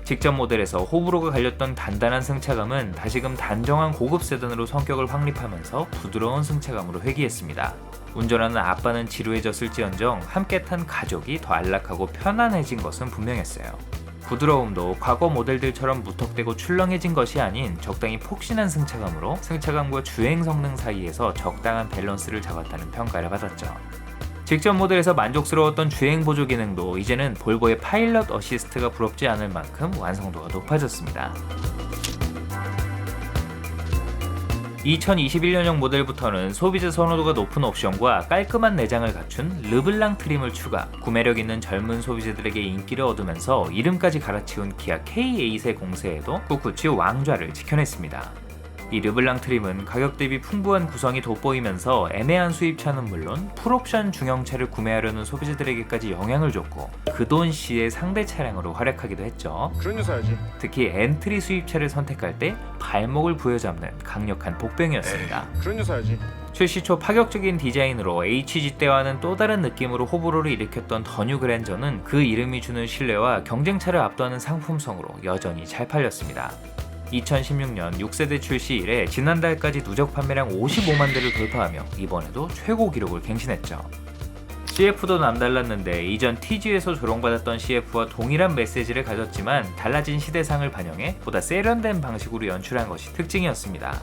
직전 모델에서 호불호가 갈렸던 단단한 승차감은 다시금 단정한 고급 세단으로 성격을 확립하면서 부드러운 승차감으로 회귀했습니다. 운전하는 아빠는 지루해졌을지언정 함께 탄 가족이 더 안락하고 편안해진 것은 분명했어요. 부드러움도 과거 모델들처럼 무턱대고 출렁해진 것이 아닌 적당히 폭신한 승차감으로 승차감과 주행 성능 사이에서 적당한 밸런스를 잡았다는 평가를 받았죠. 직전 모델에서 만족스러웠던 주행 보조 기능도 이제는 볼보의 파일럿 어시스트가 부럽지 않을 만큼 완성도가 높아졌습니다. 2021년형 모델부터는 소비자 선호도가 높은 옵션과 깔끔한 내장을 갖춘 르블랑 트림을 추가, 구매력 있는 젊은 소비자들에게 인기를 얻으면서 이름까지 갈아치운 기아 K8의 공세에도 꿋꿋이 왕좌를 지켜냈습니다. 이 르블랑 트림은 가격 대비 풍부한 구성이 돋보이면서 애매한 수입차는 물론 풀옵션 중형차를 구매하려는 소비자들에게까지 영향을 줬고 그 돈 시의 상대 차량으로 활약하기도 했죠. 그런 거 사야지. 특히 엔트리 수입차를 선택할 때 발목을 부여잡는 강력한 복병이었습니다. 그런 거 사야지. 출시 초 파격적인 디자인으로 HG 때와는 또 다른 느낌으로 호불호를 일으켰던 더 뉴 그랜저는 그 이름이 주는 신뢰와 경쟁차를 압도하는 상품성으로 여전히 잘 팔렸습니다. 2016년 6세대 출시 이래 지난달까지 누적 판매량 55만 대를 돌파하며 이번에도 최고 기록을 갱신했죠. CF도 남달랐는데 이전 TG에서 조롱받았던 CF와 동일한 메시지를 가졌지만 달라진 시대상을 반영해 보다 세련된 방식으로 연출한 것이 특징이었습니다.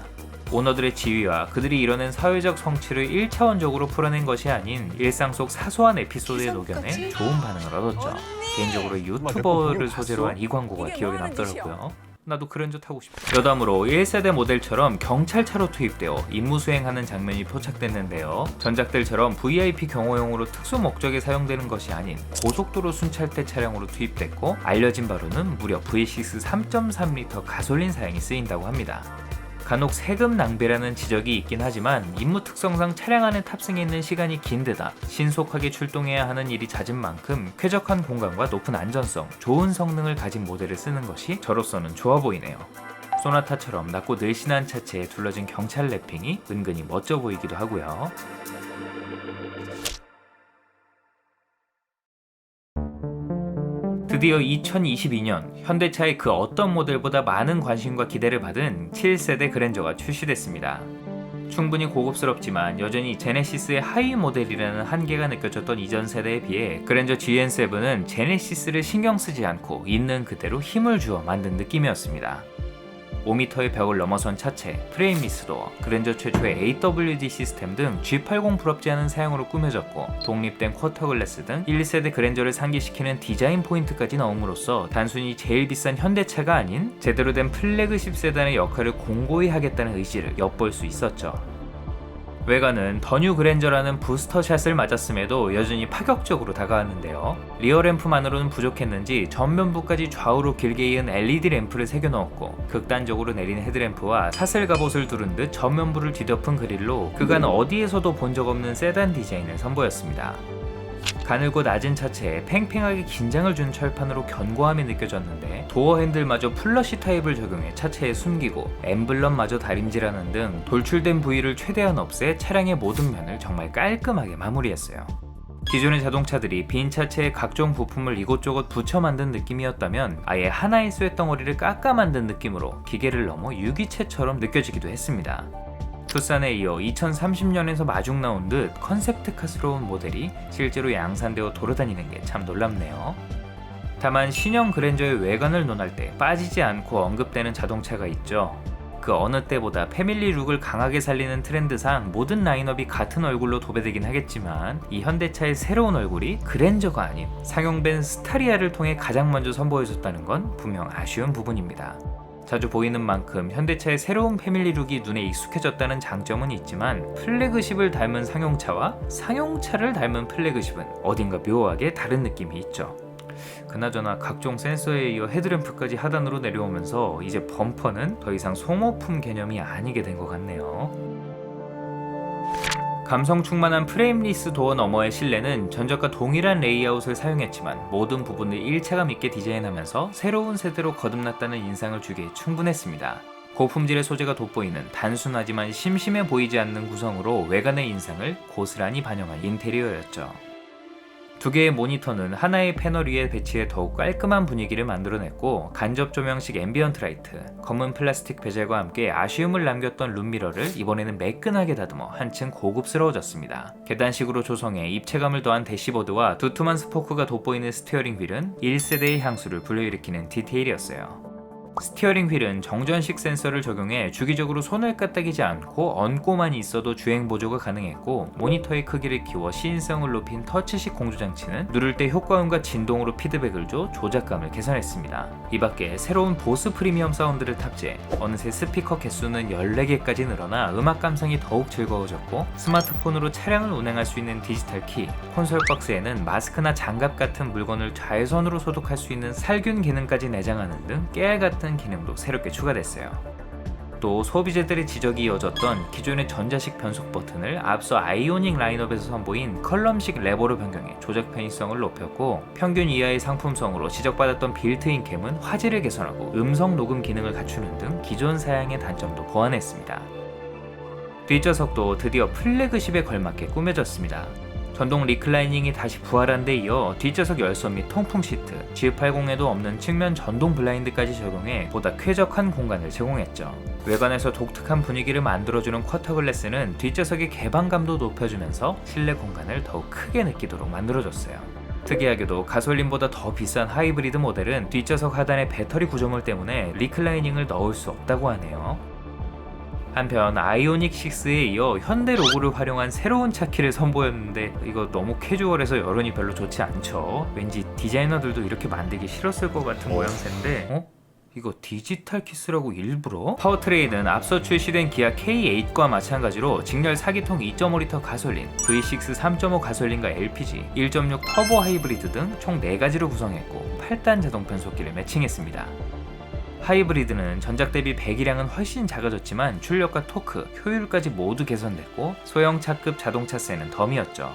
오너들의 지위와 그들이 이뤄낸 사회적 성취를 1차원적으로 풀어낸 것이 아닌 일상 속 사소한 에피소드에 녹여내 좋은 반응을 얻었죠. 개인적으로 유튜버를 소재로 한 이 광고가 기억에 남더라고요. 나도 그랜저 타고 싶어. 여담으로 1세대 모델처럼 경찰차로 투입되어 임무 수행하는 장면이 포착됐는데요. 전작들처럼 VIP 경호용으로 특수 목적에 사용되는 것이 아닌 고속도로 순찰대 차량으로 투입됐고 알려진 바로는 무려 V6 3.3L 가솔린 사양이 쓰인다고 합니다. 간혹 세금 낭비라는 지적이 있긴 하지만 임무 특성상 차량 안에 탑승해 있는 시간이 긴 데다 신속하게 출동해야 하는 일이 잦은 만큼 쾌적한 공간과 높은 안전성, 좋은 성능을 가진 모델을 쓰는 것이 저로서는 좋아 보이네요. 소나타처럼 낮고 늘씬한 차체에 둘러진 경찰 랩핑이 은근히 멋져 보이기도 하고요. 드디어 2022년 현대차의 그 어떤 모델보다 많은 관심과 기대를 받은 7세대 그랜저가 출시됐습니다. 충분히 고급스럽지만 여전히 제네시스의 하위 모델이라는 한계가 느껴졌던 이전 세대에 비해 그랜저 GN7은 제네시스를 신경 쓰지 않고 있는 그대로 힘을 주어 만든 느낌이었습니다. 5m의 벽을 넘어선 차체, 프레임 미스도어, 그랜저 최초의 AWD 시스템 등 G80 부럽지 않은 사양으로 꾸며졌고 독립된 쿼터 글래스 등 1세대 그랜저를 상기시키는 디자인 포인트까지 넣음으로써 단순히 제일 비싼 현대차가 아닌 제대로 된 플래그십 세단의 역할을 공고히 하겠다는 의지를 엿볼 수 있었죠. 외관은 더 뉴 그랜저라는 부스터샷을 맞았음에도 여전히 파격적으로 다가왔는데요. 리어 램프만으로는 부족했는지 전면부까지 좌우로 길게 이은 LED 램프를 새겨 넣었고, 극단적으로 내린 헤드램프와 사슬 갑옷을 두른 듯 전면부를 뒤덮은 그릴로 그간 어디에서도 본 적 없는 세단 디자인을 선보였습니다. 가늘고 낮은 차체에 팽팽하게 긴장을 준 철판으로 견고함이 느껴졌는데, 도어 핸들마저 플러시 타입을 적용해 차체에 숨기고 엠블럼마저 다림질하는 등 돌출된 부위를 최대한 없애 차량의 모든 면을 정말 깔끔하게 마무리했어요. 기존의 자동차들이 빈 차체에 각종 부품을 이곳저곳 붙여 만든 느낌이었다면, 아예 하나의 쇳덩어리를 깎아 만든 느낌으로 기계를 넘어 유기체처럼 느껴지기도 했습니다. 투싼에 이어 2030년에서 마중 나온 듯 컨셉트카스러운 모델이 실제로 양산되어 돌아다니는 게 참 놀랍네요. 다만 신형 그랜저의 외관을 논할 때 빠지지 않고 언급되는 자동차가 있죠. 그 어느 때보다 패밀리 룩을 강하게 살리는 트렌드상 모든 라인업이 같은 얼굴로 도배되긴 하겠지만, 이 현대차의 새로운 얼굴이 그랜저가 아닌 상용된 스타리아를 통해 가장 먼저 선보여졌다는 건 분명 아쉬운 부분입니다. 자주 보이는 만큼 현대차의 새로운 패밀리 룩이 눈에 익숙해졌다는 장점은 있지만, 플래그십을 닮은 상용차와 상용차를 닮은 플래그십은 어딘가 묘하게 다른 느낌이 있죠. 그나저나 각종 센서에 이어 헤드램프까지 하단으로 내려오면서 이제 범퍼는 더 이상 소모품 개념이 아니게 된 것 같네요. 감성 충만한 프레임리스 도어 너머의 실내는 전작과 동일한 레이아웃을 사용했지만 모든 부분을 일체감 있게 디자인하면서 새로운 세대로 거듭났다는 인상을 주기에 충분했습니다. 고품질의 소재가 돋보이는 단순하지만 심심해 보이지 않는 구성으로 외관의 인상을 고스란히 반영한 인테리어였죠. 두 개의 모니터는 하나의 패널 위에 배치해 더욱 깔끔한 분위기를 만들어냈고, 간접 조명식 앰비언트 라이트, 검은 플라스틱 베젤과 함께 아쉬움을 남겼던 룸미러를 이번에는 매끈하게 다듬어 한층 고급스러워졌습니다. 계단식으로 조성해 입체감을 더한 대시보드와 두툼한 스포크가 돋보이는 스티어링 휠은 1세대의 향수를 불러일으키는 디테일이었어요. 스티어링 휠은 정전식 센서를 적용해 주기적으로 손을 까딱이지 않고 얹고만 있어도 주행 보조가 가능했고, 모니터의 크기를 키워 시인성을 높인 터치식 공조장치는 누를 때 효과음과 진동으로 피드백을 줘 조작감을 개선했습니다. 이 밖에 새로운 보스 프리미엄 사운드를 탑재해 어느새 스피커 개수는 14개까지 늘어나 음악 감상이 더욱 즐거워졌고, 스마트폰으로 차량을 운행할 수 있는 디지털 키, 콘솔 박스에는 마스크나 장갑 같은 물건을 좌회선으로 소독할 수 있는 살균 기능까지 내장하는 등 깨알같은 기능도 새롭게 추가됐어요. 또 소비자들의 지적이 이어졌던 기존의 전자식 변속 버튼을 앞서 아이오닉 라인업에서 선보인 컬럼식 레버로 변경해 조작 편의성을 높였고, 평균 이하의 상품성으로 지적받았던 빌트인 캠은 화질을 개선하고 음성 녹음 기능을 갖추는 등 기존 사양의 단점도 보완했습니다. 뒷좌석도 드디어 플래그십에 걸맞게 꾸며졌습니다. 전동 리클라이닝이 다시 부활한 데 이어 뒷좌석 열선 및 통풍 시트, G80에도 없는 측면 전동 블라인드까지 적용해 보다 쾌적한 공간을 제공했죠. 외관에서 독특한 분위기를 만들어주는 쿼터 글래스는 뒷좌석의 개방감도 높여주면서 실내 공간을 더욱 크게 느끼도록 만들어줬어요. 특이하게도 가솔린보다 더 비싼 하이브리드 모델은 뒷좌석 하단의 배터리 구조물 때문에 리클라이닝을 넣을 수 없다고 하네요. 한편 아이오닉 6에 이어 현대 로고를 활용한 새로운 차키를 선보였는데, 이거 너무 캐주얼해서 여론이 별로 좋지 않죠. 왠지 디자이너들도 이렇게 만들기 싫었을 것 같은 모양새인데, 이거 디지털 키스라고 일부러? 파워트레인은 앞서 출시된 기아 K8과 마찬가지로 직렬 4기통 2.5L 가솔린, V6 3.5 가솔린과 LPG, 1.6 터보 하이브리드 등 총 4가지로 구성했고 8단 자동 변속기를 매칭했습니다. 하이브리드는 전작 대비 배기량은 훨씬 작아졌지만 출력과 토크, 효율까지 모두 개선됐고, 소형 차급 자동차세는 덤이었죠.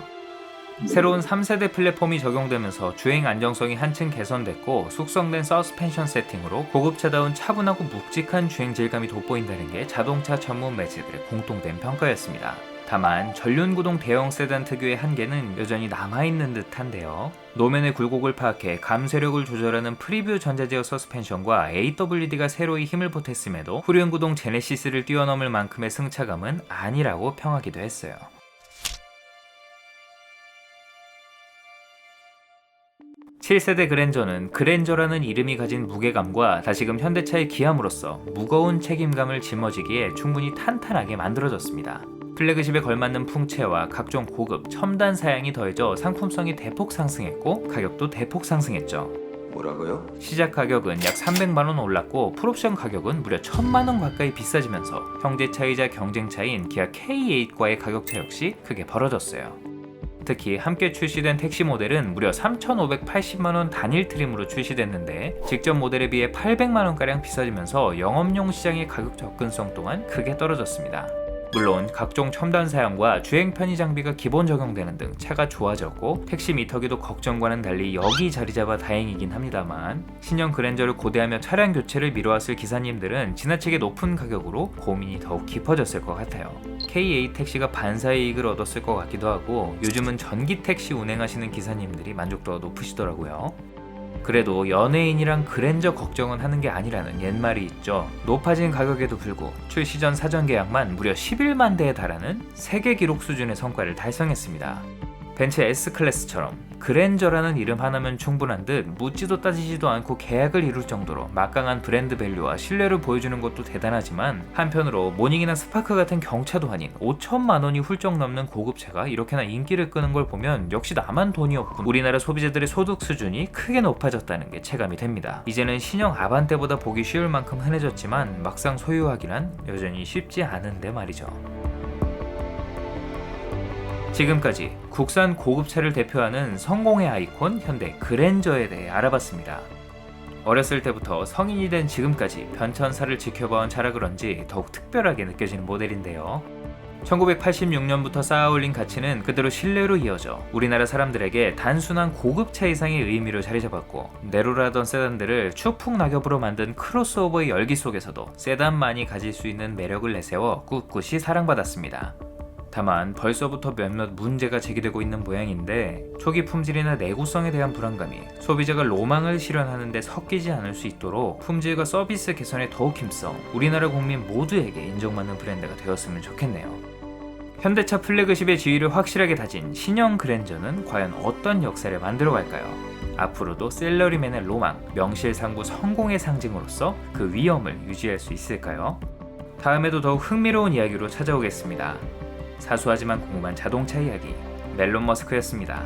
새로운 3세대 플랫폼이 적용되면서 주행 안정성이 한층 개선됐고, 숙성된 서스펜션 세팅으로 고급차다운 차분하고 묵직한 주행 질감이 돋보인다는 게 자동차 전문 매체들의 공통된 평가였습니다. 다만 전륜구동 대형 세단 특유의 한계는 여전히 남아있는 듯한데요. 노면의 굴곡을 파악해 감쇄력을 조절하는 프리뷰 전자제어 서스펜션과 AWD가 새로이 힘을 보탰음에도 후륜구동 제네시스를 뛰어넘을 만큼의 승차감은 아니라고 평하기도 했어요. (7세대) 그랜저는 그랜저라는 이름이 가진 무게감과 다시금 현대차의 기함으로써 무거운 책임감을 짊어지기에 충분히 탄탄하게 만들어졌습니다. 플래그십에 걸맞는 풍채와 각종 고급, 첨단 사양이 더해져 상품성이 대폭 상승했고 가격도 대폭 상승했죠. 뭐라고요? 시작 가격은 약 300만 원 올랐고 풀옵션 가격은 무려 1000만 원 가까이 비싸지면서 형제 차이자 경쟁 차인 기아 K8과의 가격 차 역시 크게 벌어졌어요. 특히 함께 출시된 택시 모델은 무려 3,580만 원 단일 트림으로 출시됐는데 직전 모델에 비해 800만 원가량 비싸지면서 영업용 시장의 가격 접근성 또한 크게 떨어졌습니다. 물론 각종 첨단 사양과 주행 편의 장비가 기본 적용되는 등 차가 좋아졌고 택시 미터기도 걱정과는 달리 여기 자리 잡아 다행이긴 합니다만 신형 그랜저를 고대하며 차량 교체를 미뤄왔을 기사님들은 지나치게 높은 가격으로 고민이 더욱 깊어졌을 것 같아요. K8 택시가 반사의 이익을 얻었을 것 같기도 하고 요즘은 전기 택시 운행하시는 기사님들이 만족도가 높으시더라고요. 그래도 연예인이랑 그랜저 걱정은 하는 게 아니라는 옛말이 있죠. 높아진 가격에도 불구 출시 전 사전 계약만 무려 11만 대에 달하는 세계 기록 수준의 성과를 달성했습니다. 벤츠 S클래스처럼 그랜저라는 이름 하나면 충분한 듯 묻지도 따지지도 않고 계약을 이룰 정도로 막강한 브랜드 밸류와 신뢰를 보여주는 것도 대단하지만 한편으로 모닝이나 스파크 같은 경차도 아닌 5천만 원이 훌쩍 넘는 고급차가 이렇게나 인기를 끄는 걸 보면 역시 나만 돈이 없군. 우리나라 소비자들의 소득 수준이 크게 높아졌다는 게 체감이 됩니다. 이제는 신형 아반떼보다 보기 쉬울 만큼 흔해졌지만 막상 소유하기란 여전히 쉽지 않은데 말이죠. 지금까지 국산 고급차를 대표하는 성공의 아이콘 현대 그랜저에 대해 알아봤습니다. 어렸을 때부터 성인이 된 지금까지 변천사를 지켜봐온 차라 그런지 더욱 특별하게 느껴지는 모델인데요. 1986년부터 쌓아올린 가치는 그대로 신뢰로 이어져 우리나라 사람들에게 단순한 고급차 이상의 의미로 자리잡았고 내로라던 세단들을 추풍 낙엽으로 만든 크로스오버의 열기 속에서도 세단만이 가질 수 있는 매력을 내세워 꿋꿋이 사랑받았습니다. 다만 벌써부터 몇몇 문제가 제기되고 있는 모양인데 초기 품질이나 내구성에 대한 불안감이 소비자가 로망을 실현하는 데 섞이지 않을 수 있도록 품질과 서비스 개선에 더욱 힘써 우리나라 국민 모두에게 인정받는 브랜드가 되었으면 좋겠네요. 현대차 플래그십의 지위를 확실하게 다진 신형 그랜저는 과연 어떤 역사를 만들어갈까요? 앞으로도 셀러리맨의 로망, 명실상부 성공의 상징으로서 그 위엄을 유지할 수 있을까요? 다음에도 더욱 흥미로운 이야기로 찾아오겠습니다. 사소하지만 궁금한 자동차 이야기 멜론 머스크였습니다.